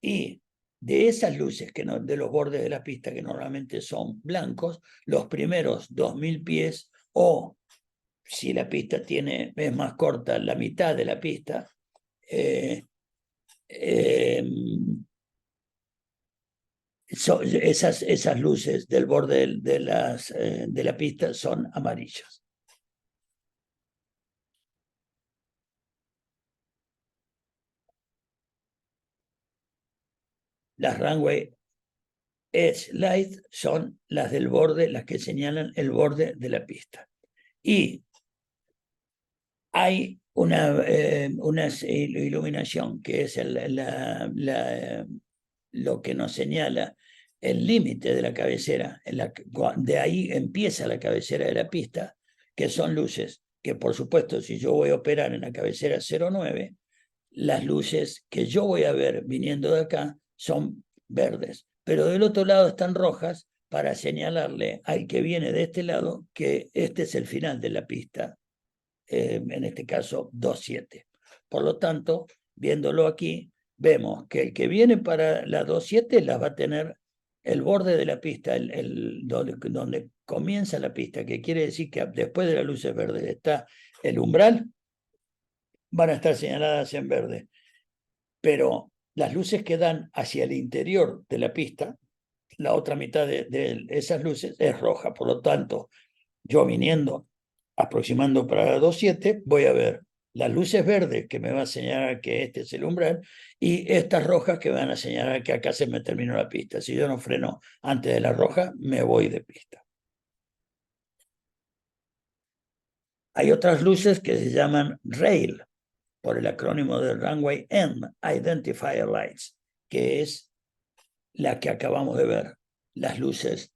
Y de esas luces, de los bordes de la pista, que normalmente son blancos, los primeros 2000 pies, o si la pista es más corta, la mitad de la pista, esas luces del borde de la pista son amarillas. Las runway edge light son las del borde, las que señalan el borde de la pista. Y hay una iluminación que es lo que nos señala el límite de la cabecera, de ahí empieza la cabecera de la pista, que son luces que, por supuesto, si yo voy a operar en la cabecera 09, las luces que yo voy a ver viniendo de acá son verdes, pero del otro lado están rojas para señalarle al que viene de este lado que este es el final de la pista, en este caso 2.7. Por lo tanto, viéndolo aquí, vemos que el que viene para la 2.7 la va a tener el borde de la pista, donde comienza la pista, que quiere decir que después de las luces verdes está el umbral, van a estar señaladas en verde. Pero las luces que dan hacia el interior de la pista, la otra mitad de esas luces es roja. Por lo tanto, yo aproximando para la 2.7, voy a ver las luces verdes que me van a señalar que este es el umbral y estas rojas que van a señalar que acá se me terminó la pista. Si yo no freno antes de la roja, me voy de pista. Hay otras luces que se llaman RAIL, por el acrónimo de Runway End Identifier Lights, que es la que acabamos de ver. Las luces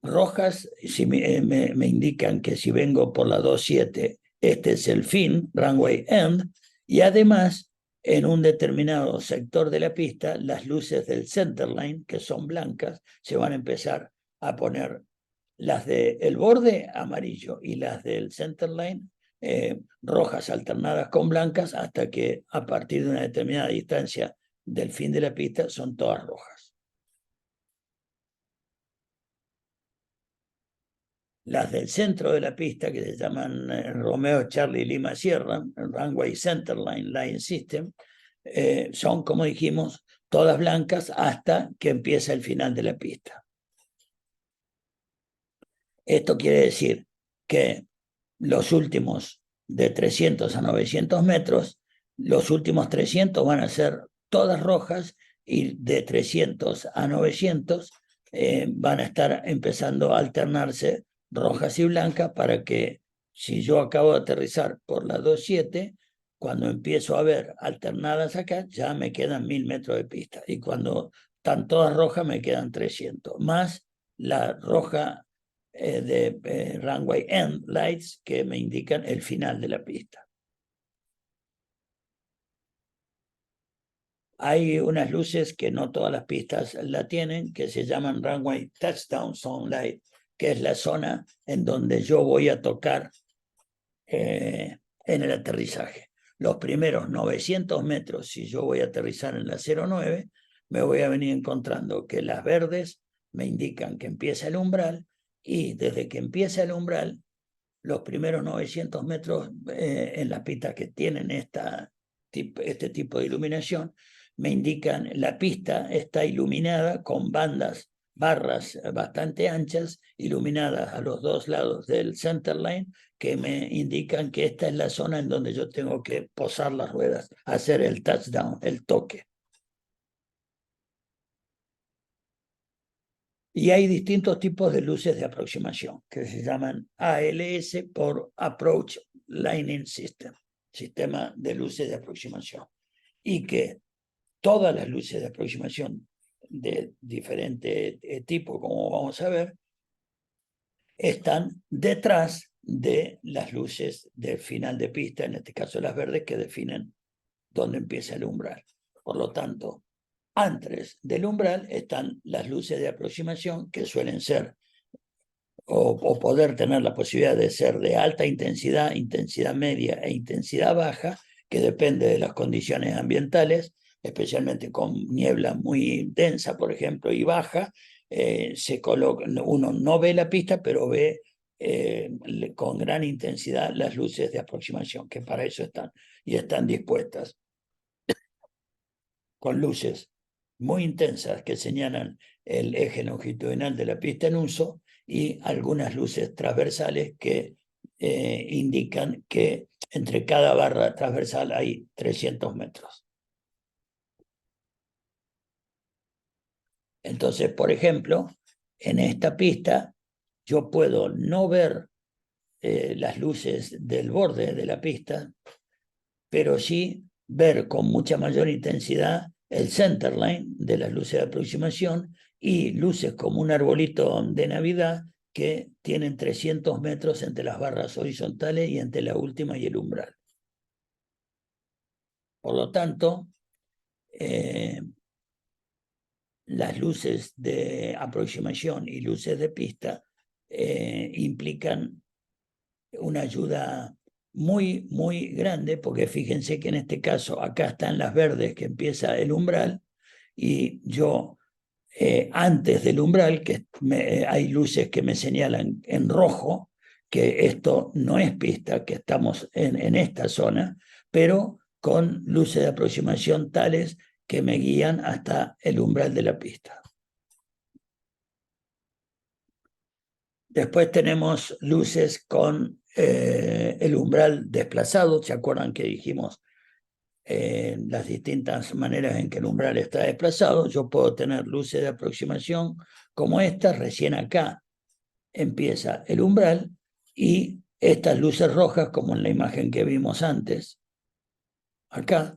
rojas me indican que si vengo por la 2.7, este es el fin, runway end, y además en un determinado sector de la pista, las luces del centerline, que son blancas, se van a empezar a poner las del borde amarillo y las del centerline rojas alternadas con blancas, hasta que a partir de una determinada distancia del fin de la pista son todas rojas. Las del centro de la pista, que se llaman Romeo Charlie Lima Sierra, Runway Centerline Line System, son, como dijimos, todas blancas hasta que empieza el final de la pista. Esto quiere decir que los últimos de 300 a 900 metros, los últimos 300 van a ser todas rojas, y de 300 a 900 van a estar empezando a alternarse rojas y blancas, para que si yo acabo de aterrizar por la 2.7, cuando empiezo a ver alternadas acá, ya me quedan 1000 metros de pista. Y cuando están todas rojas, me quedan 300. Más la roja de runway end lights, que me indican el final de la pista. Hay unas luces que no todas las pistas la tienen, que se llaman runway touchdown zone light, que es la zona en donde yo voy a tocar en el aterrizaje. Los primeros 900 metros, si yo voy a aterrizar en la 09, me voy a venir encontrando que las verdes me indican que empieza el umbral, y desde que empieza el umbral, los primeros 900 metros en las pistas que tienen este tipo de iluminación, me indican la pista está iluminada con barras bastante anchas, iluminadas a los dos lados del centerline, que me indican que esta es la zona en donde yo tengo que posar las ruedas, hacer el touchdown, el toque. Y hay distintos tipos de luces de aproximación, que se llaman ALS por Approach Lighting System, sistema de luces de aproximación. Y que todas las luces de aproximación de diferente tipo, como vamos a ver, están detrás de las luces del final de pista, en este caso las verdes, que definen dónde empieza el umbral. Por lo tanto, antes del umbral están las luces de aproximación, que suelen ser o poder tener la posibilidad de ser de alta intensidad, intensidad media e intensidad baja, que depende de las condiciones ambientales, especialmente con niebla muy densa, por ejemplo, y baja, se coloca, uno no ve la pista, pero ve con gran intensidad las luces de aproximación, que para eso están, y están dispuestas con luces muy intensas que señalan el eje longitudinal de la pista en uso y algunas luces transversales que indican que entre cada barra transversal hay 300 metros. Entonces, por ejemplo, en esta pista yo puedo no ver las luces del borde de la pista, pero sí ver con mucha mayor intensidad el centerline de las luces de aproximación y luces como un arbolito de Navidad que tienen 300 metros entre las barras horizontales y entre la última y el umbral. Por lo tanto, las luces de aproximación y luces de pista implican una ayuda muy, muy grande, porque fíjense que en este caso acá están las verdes que empieza el umbral y yo antes del umbral, que hay luces que me señalan en rojo, que esto no es pista, que estamos en esta zona, pero con luces de aproximación tales que me guían hasta el umbral de la pista. Después tenemos luces con el umbral desplazado. ¿Se acuerdan que dijimos las distintas maneras en que el umbral está desplazado? Yo puedo tener luces de aproximación como estas. Recién acá empieza el umbral y estas luces rojas, como en la imagen que vimos antes, acá,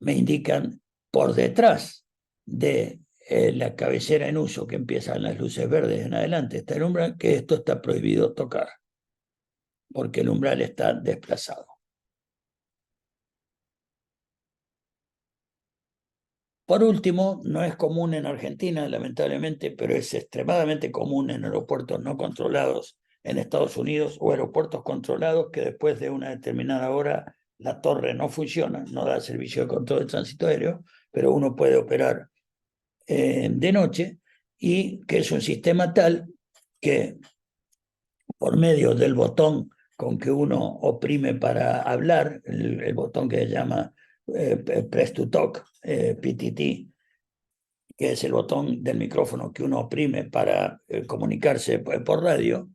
me indican por detrás de la cabecera en uso, que empiezan las luces verdes en adelante, está el umbral, que esto está prohibido tocar, porque el umbral está desplazado. Por último, no es común en Argentina, lamentablemente, pero es extremadamente común en aeropuertos no controlados en Estados Unidos o aeropuertos controlados que después de una determinada hora la torre no funciona, no da servicio de control de tránsito aéreo, pero uno puede operar de noche, y que es un sistema tal que por medio del botón con que uno oprime para hablar, el botón que se llama Press to Talk, PTT, que es el botón del micrófono que uno oprime para comunicarse por radio,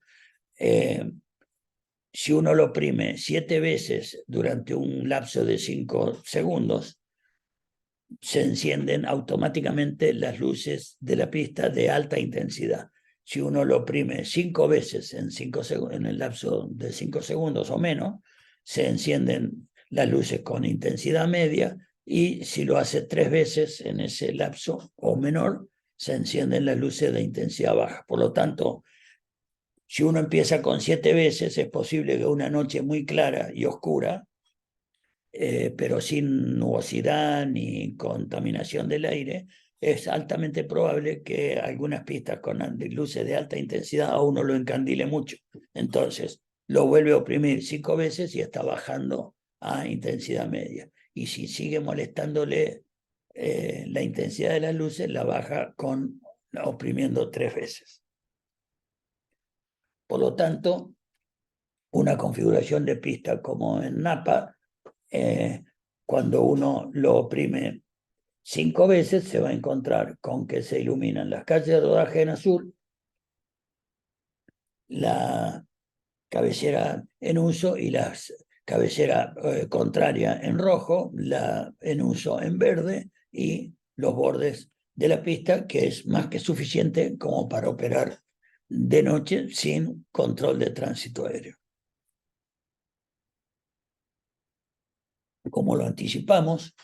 si uno lo oprime 7 veces durante un lapso de 5 segundos, se encienden automáticamente las luces de la pista de alta intensidad. Si uno lo oprime 5 veces en el lapso de 5 segundos o menos, se encienden las luces con intensidad media, y si lo hace 3 veces en ese lapso o menor, se encienden las luces de intensidad baja. Por lo tanto, si uno empieza con 7 veces, es posible que una noche muy clara y oscura, pero sin nubosidad ni contaminación del aire, es altamente probable que algunas pistas con luces de alta intensidad a uno lo encandile mucho. Entonces, lo vuelve a oprimir 5 veces y está bajando a intensidad media. Y si sigue molestándole la intensidad de las luces, la baja oprimiendo 3 veces. Por lo tanto, una configuración de pista como en Napa, cuando uno lo oprime 5 veces se va a encontrar con que se iluminan las calles de rodaje en azul, la cabecera en uso y la cabecera contraria en rojo, la en uso en verde y los bordes de la pista, que es más que suficiente como para operar de noche sin control de tránsito aéreo. Como lo anticipamos,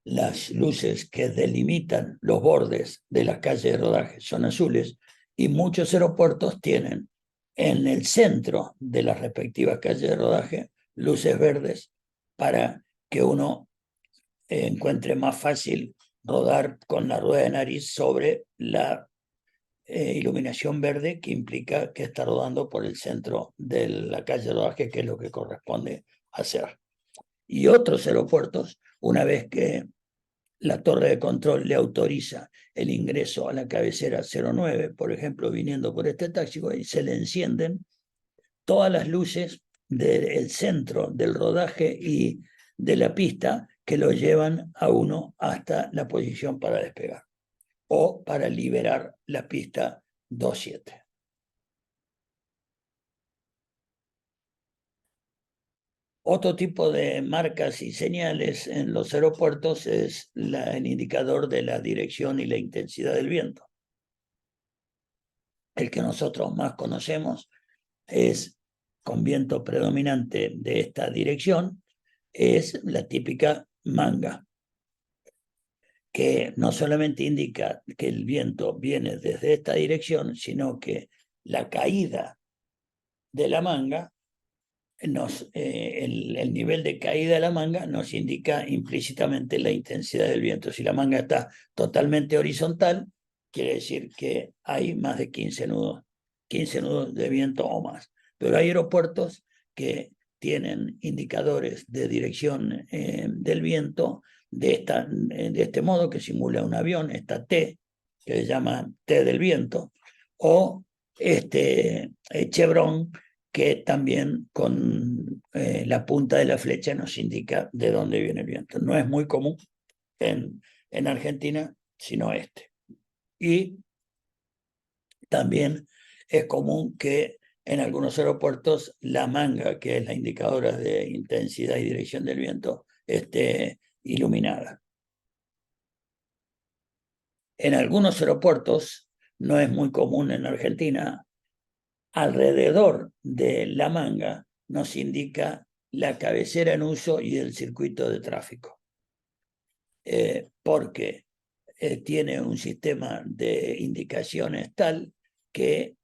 las luces que delimitan los bordes de las calles de rodaje son azules y muchos aeropuertos tienen en el centro de las respectivas calles de rodaje luces verdes para que uno encuentre más fácil rodar con la rueda de nariz sobre la iluminación verde, que implica que está rodando por el centro de la calle de rodaje, que es lo que corresponde hacer. Y otros aeropuertos, una vez que la torre de control le autoriza el ingreso a la cabecera 09, por ejemplo, viniendo por este taxiway, se le encienden todas las luces del centro del rodaje y de la pista que lo llevan a uno hasta la posición para despegar o para liberar la pista 27. Otro tipo de marcas y señales en los aeropuertos es el indicador de la dirección y la intensidad del viento. El que nosotros más conocemos es con viento predominante de esta dirección, es la típica manga, que no solamente indica que el viento viene desde esta dirección, sino que la caída de la manga, el nivel de caída de la manga nos indica implícitamente la intensidad del viento. Si la manga está totalmente horizontal, quiere decir que hay más de 15 nudos de viento o más. Pero hay aeropuertos que tienen indicadores de dirección del viento de este modo, que simula un avión, esta T, que se llama T del viento, o este chevron, que también con la punta de la flecha nos indica de dónde viene el viento. No es muy común en Argentina, sino este. Y también es común que en algunos aeropuertos la manga, que es la indicadora de intensidad y dirección del viento, esté iluminada. En algunos aeropuertos, no es muy común en Argentina, alrededor de la manga nos indica la cabecera en uso y el circuito de tráfico, porque tiene un sistema de indicaciones tal que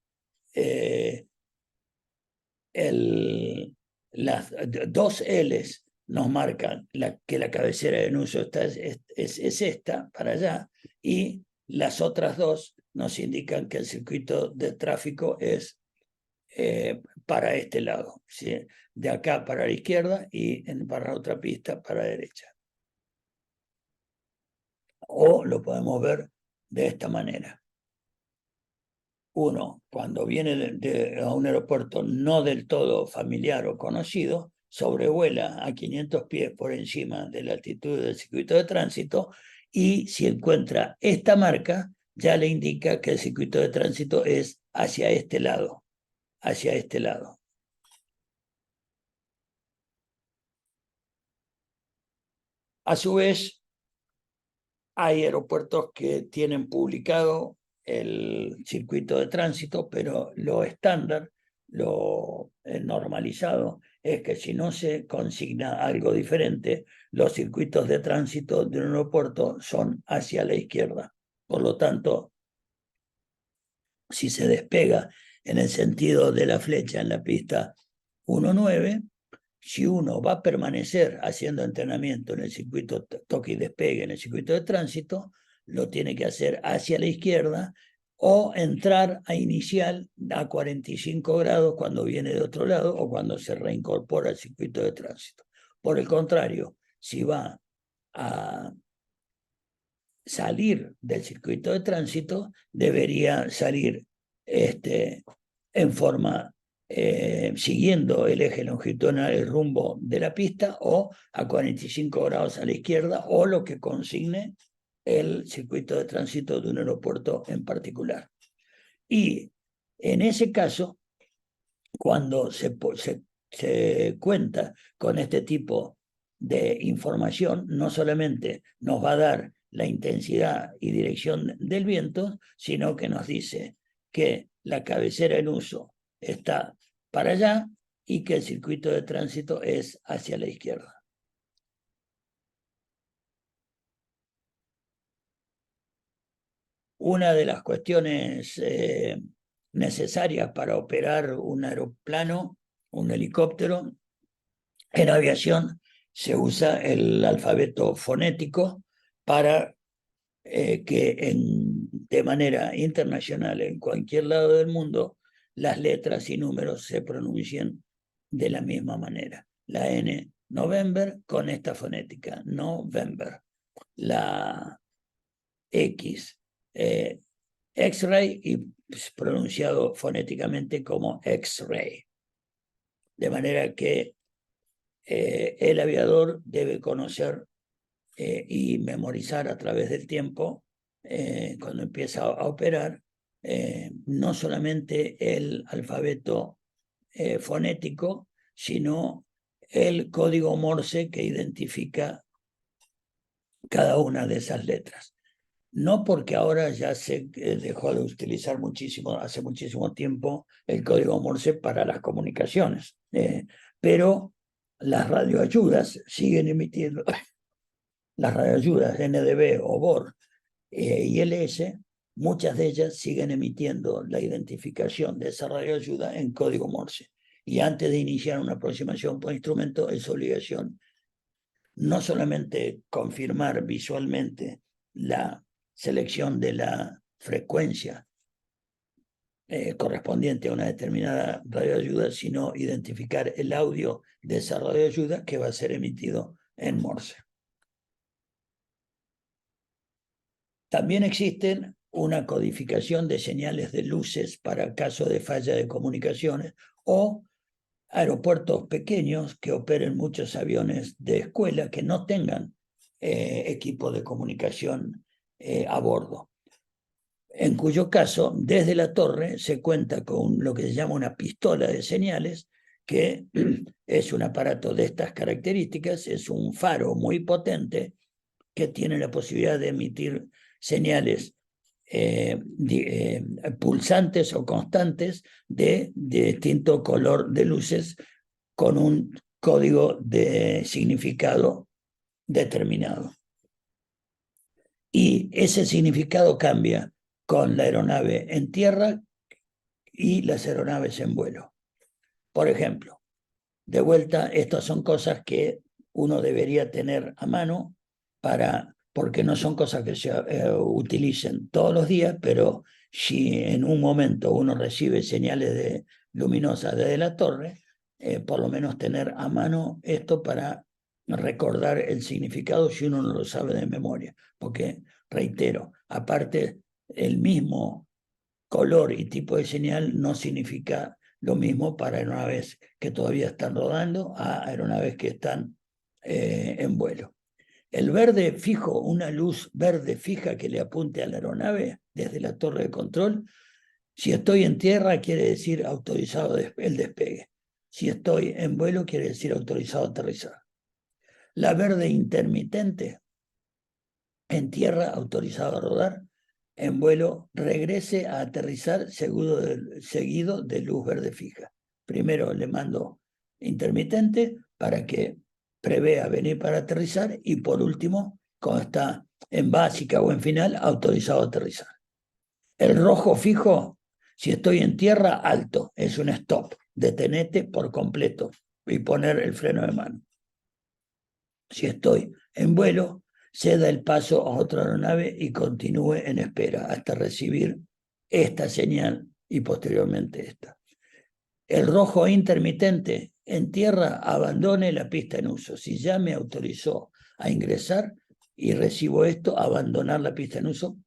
las dos L's nos marcan que la cabecera en uso es esta, para allá, y las otras dos nos indican que el circuito de tráfico es para este lado, ¿sí? De acá para la izquierda y para otra pista para la derecha. O lo podemos ver de esta manera. Uno, cuando viene a un aeropuerto no del todo familiar o conocido, sobrevuela a 500 pies por encima de la altitud del circuito de tránsito, y si encuentra esta marca, ya le indica que el circuito de tránsito es hacia este lado, hacia este lado. A su vez, hay aeropuertos que tienen publicado el circuito de tránsito, pero lo estándar, lo normalizado, es que si no se consigna algo diferente, los circuitos de tránsito de un aeropuerto son hacia la izquierda. Por lo tanto, si se despega en el sentido de la flecha en la pista 19, si uno va a permanecer haciendo entrenamiento en el circuito toque y despegue, en el circuito de tránsito, lo tiene que hacer hacia la izquierda o entrar a inicial a 45 grados cuando viene de otro lado o cuando se reincorpora al circuito de tránsito. Por el contrario, si va a salir del circuito de tránsito, debería salir en forma siguiendo el eje longitudinal, el rumbo de la pista, o a 45 grados a la izquierda, o lo que consigne el circuito de tránsito de un aeropuerto en particular. Y en ese caso, cuando se cuenta con este tipo de información, no solamente nos va a dar la intensidad y dirección del viento, sino que nos dice que la cabecera en uso está para allá y que el circuito de tránsito es hacia la izquierda. Una de las cuestiones necesarias para operar un aeroplano, un helicóptero, en aviación se usa el alfabeto fonético para que de manera internacional, en cualquier lado del mundo, las letras y números se pronuncien de la misma manera. La N, November, con esta fonética, November. La X, X-ray, y pronunciado fonéticamente como X-ray. De manera que el aviador debe conocer y memorizar a través del tiempo, cuando empieza a operar, no solamente el alfabeto fonético, sino el código Morse que identifica cada una de esas letras. No porque ahora ya se dejó de utilizar hace muchísimo tiempo el código Morse para las comunicaciones, pero las radioayudas siguen emitiendo, las radioayudas NDB o BOR y LS, muchas de ellas siguen emitiendo la identificación de esa radioayuda en código Morse. Y antes de iniciar una aproximación por instrumento, es obligación no solamente confirmar visualmente la selección de la frecuencia correspondiente a una determinada radioayuda, sino identificar el audio de esa radioayuda que va a ser emitido en Morse. También existen una codificación de señales de luces para caso de falla de comunicaciones o aeropuertos pequeños que operen muchos aviones de escuela que no tengan equipo de comunicación a bordo. En cuyo caso, desde la torre se cuenta con lo que se llama una pistola de señales, que es un aparato de estas características, es un faro muy potente que tiene la posibilidad de emitir señales pulsantes o constantes de distinto color de luces con un código de significado determinado. Y ese significado cambia con la aeronave en tierra y las aeronaves en vuelo. Por ejemplo, de vuelta, estas son cosas que uno debería tener a mano porque no son cosas que se utilicen todos los días, pero si en un momento uno recibe señales luminosas desde la torre, por lo menos tener a mano esto para recordar el significado si uno no lo sabe de memoria. Porque, reitero, aparte, el mismo color y tipo de señal no significa lo mismo para aeronaves que todavía están rodando a aeronaves que están en vuelo. El verde fijo, una luz verde fija que le apunte a la aeronave desde la torre de control. Si estoy en tierra, quiere decir autorizado el despegue. Si estoy en vuelo, quiere decir autorizado aterrizar. La verde intermitente, en tierra, autorizado a rodar. En vuelo, regrese a aterrizar seguido de luz verde fija. Primero le mando intermitente para que prevea venir para aterrizar, y por último, cuando está en básica o en final, autorizado a aterrizar. El rojo fijo, si estoy en tierra, alto, es un stop, detenete por completo y poner el freno de mano. Si estoy en vuelo, ceda el paso a otra aeronave y continúe en espera hasta recibir esta señal y posteriormente esta. El rojo intermitente, en tierra, abandone la pista en uso. Si ya me autorizó a ingresar y recibo esto, abandonar la pista en uso,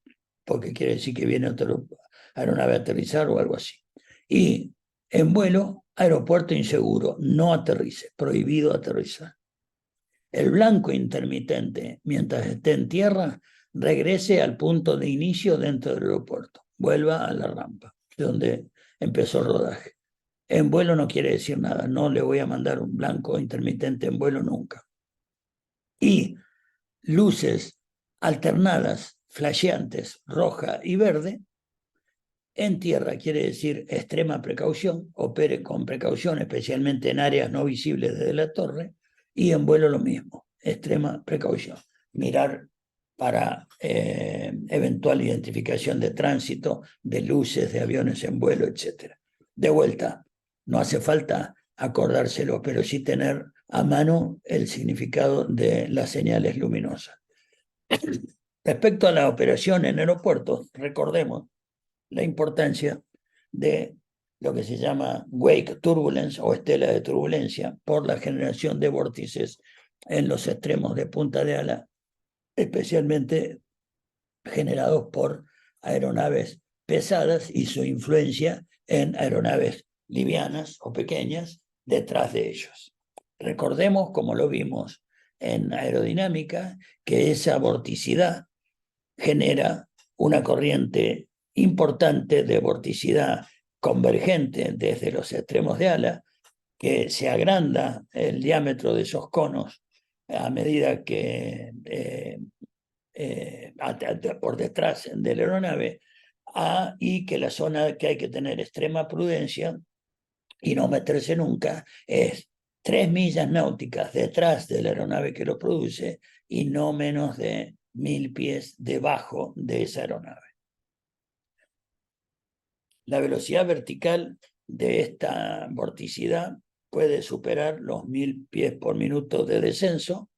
porque quiere decir que viene otra aeronave a aterrizar o algo así. Y En vuelo, aeropuerto inseguro, no aterrice, prohibido aterrizar. El blanco intermitente, mientras esté en tierra, regrese al punto de inicio dentro del aeropuerto, vuelva a la rampa, donde empezó el rodaje. En vuelo no quiere decir nada, no le voy a mandar un blanco intermitente en vuelo nunca. Y luces alternadas, flasheantes, roja y verde, en tierra quiere decir extrema precaución, opere con precaución, especialmente en áreas no visibles desde la torre, y en vuelo lo mismo, extrema precaución. Mirar para eventual identificación de tránsito, de luces, de aviones en vuelo, etc. De vuelta, no hace falta acordárselo, pero sí tener a mano el significado de las señales luminosas. Respecto a la operación en aeropuertos, recordemos la importancia de lo que se llama wake turbulence o estela de turbulencia por la generación de vórtices en los extremos de punta de ala, especialmente generados por aeronaves pesadas y su influencia en aeronaves livianas o pequeñas detrás de ellos. Recordemos, como lo vimos en aerodinámica, que esa vorticidad genera una corriente importante de vorticidad convergente desde los extremos de ala, que se agranda el diámetro de esos conos a medida que por detrás de la aeronave, y que la zona que hay que tener extrema prudencia y no meterse nunca es 3 millas náuticas detrás de la aeronave que lo produce y no menos de 1000 pies debajo de esa aeronave. La velocidad vertical de esta vorticidad puede superar los 1000 pies por minuto de descenso,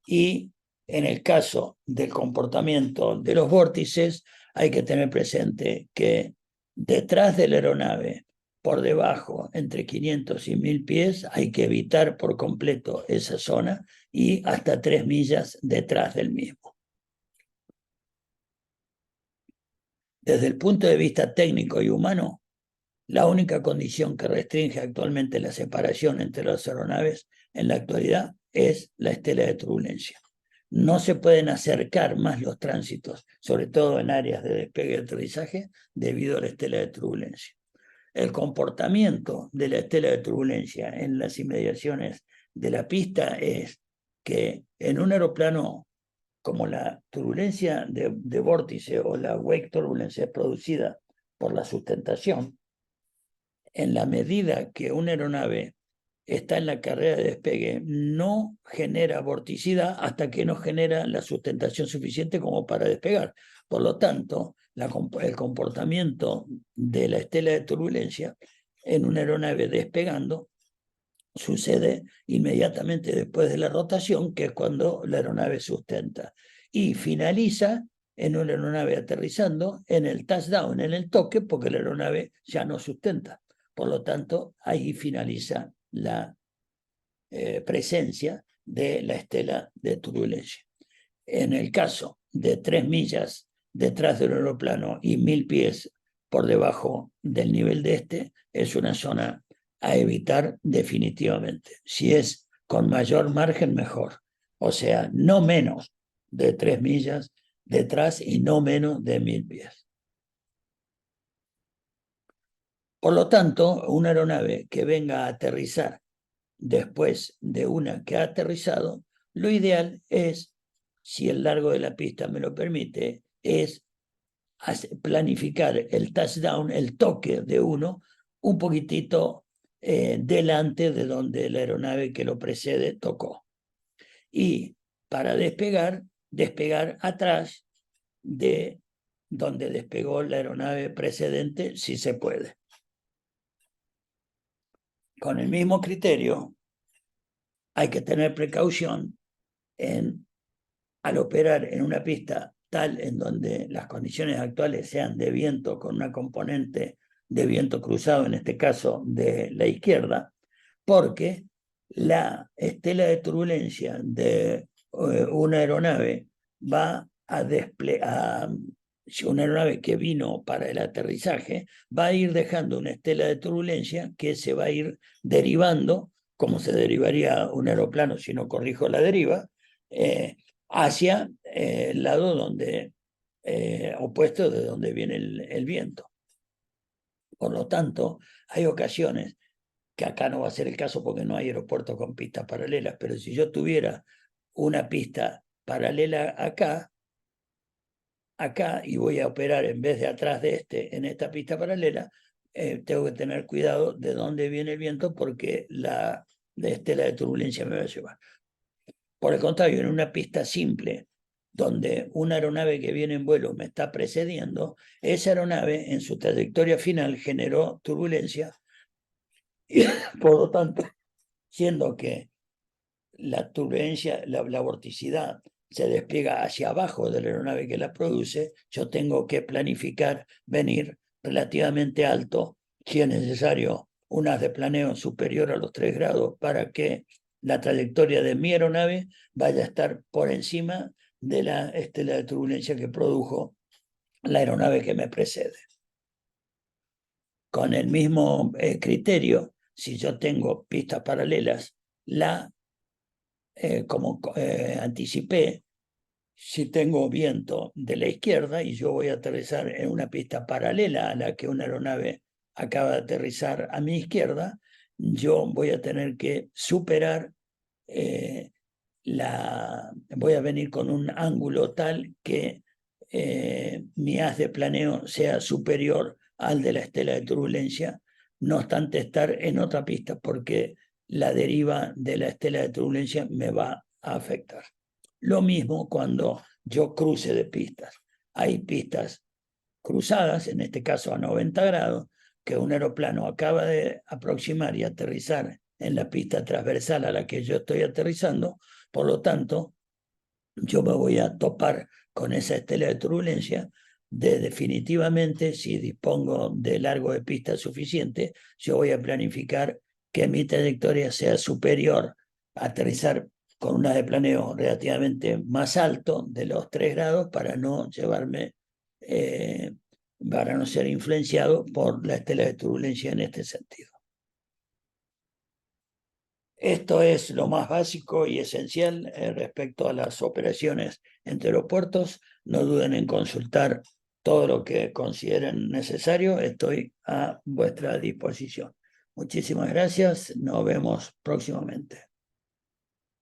y en el caso del comportamiento de los vórtices hay que tener presente que detrás de la aeronave, por debajo, entre 500 y 1000 pies, hay que evitar por completo esa zona y hasta 3 millas detrás del mismo. Desde el punto de vista técnico y humano, la única condición que restringe actualmente la separación entre las aeronaves en la actualidad es la estela de turbulencia. No se pueden acercar más los tránsitos, sobre todo en áreas de despegue y aterrizaje, debido a la estela de turbulencia. El comportamiento de la estela de turbulencia en las inmediaciones de la pista es que en un aeroplano, como la turbulencia de vórtice o la wake turbulence producida por la sustentación, en la medida que una aeronave está en la carrera de despegue, no genera vorticidad hasta que no genera la sustentación suficiente como para despegar. Por lo tanto, el comportamiento de la estela de turbulencia en una aeronave despegando sucede inmediatamente después de la rotación, que es cuando la aeronave sustenta, y finaliza en una aeronave aterrizando en el touchdown, en el toque, porque la aeronave ya no sustenta. Por lo tanto, ahí finaliza la presencia de la estela de turbulencia. En el caso de 3 millas detrás del aeroplano y 1000 pies por debajo del nivel de este, es una zona a evitar definitivamente. Si es con mayor margen, mejor. O sea, no menos de 3 millas detrás y no menos de 1000 pies. Por lo tanto, una aeronave que venga a aterrizar después de una que ha aterrizado, lo ideal es, si el largo de la pista me lo permite, es planificar el touchdown, el toque de uno, un poquitito delante de donde la aeronave que lo precede tocó. Y para despegar, despegar atrás de donde despegó la aeronave precedente, si se puede. Con el mismo criterio, hay que tener precaución al operar en una pista tal en donde las condiciones actuales sean de viento con una componente de viento cruzado, en este caso de la izquierda, porque la estela de turbulencia de una aeronave va a si una aeronave que vino para el aterrizaje va a ir dejando una estela de turbulencia que se va a ir derivando, como se derivaría un aeroplano si no corrijo la deriva, hacia el lado donde, opuesto de donde viene el viento. Por lo tanto, hay ocasiones que acá no va a ser el caso porque no hay aeropuertos con pistas paralelas, pero si yo tuviera una pista paralela acá y voy a operar en vez de atrás de en esta pista paralela, tengo que tener cuidado de dónde viene el viento porque la estela de turbulencia me va a llevar. Por el contrario, en una pista simple, donde una aeronave que viene en vuelo me está precediendo, esa aeronave en su trayectoria final generó turbulencia y por lo tanto, siendo que la turbulencia, la vorticidad se despliega hacia abajo de la aeronave que la produce, yo tengo que planificar venir relativamente alto, si es necesario, un haz de planeo superior a los 3 grados para que la trayectoria de mi aeronave vaya a estar por encima de la estela de turbulencia que produjo la aeronave que me precede. Con el mismo criterio, si yo tengo pistas paralelas, como anticipé, si tengo viento de la izquierda y yo voy a aterrizar en una pista paralela a la que una aeronave acaba de aterrizar a mi izquierda, yo voy a tener que superar voy a venir con un ángulo tal que mi haz de planeo sea superior al de la estela de turbulencia, no obstante estar en otra pista, porque la deriva de la estela de turbulencia me va a afectar. Lo mismo cuando yo cruce de pistas. Hay pistas cruzadas, en este caso a 90 grados, que un aeroplano acaba de aproximar y aterrizar en la pista transversal a la que yo estoy aterrizando, por lo tanto, yo me voy a topar con esa estela de turbulencia definitivamente, si dispongo de largo de pista suficiente, yo voy a planificar que mi trayectoria sea superior a aterrizar con una de planeo relativamente más alto de los 3 grados para no llevarme, para no ser influenciado por la estela de turbulencia en este sentido. Esto es lo más básico y esencial respecto a las operaciones entre aeropuertos. No duden en consultar todo lo que consideren necesario. Estoy a vuestra disposición. Muchísimas gracias. Nos vemos próximamente.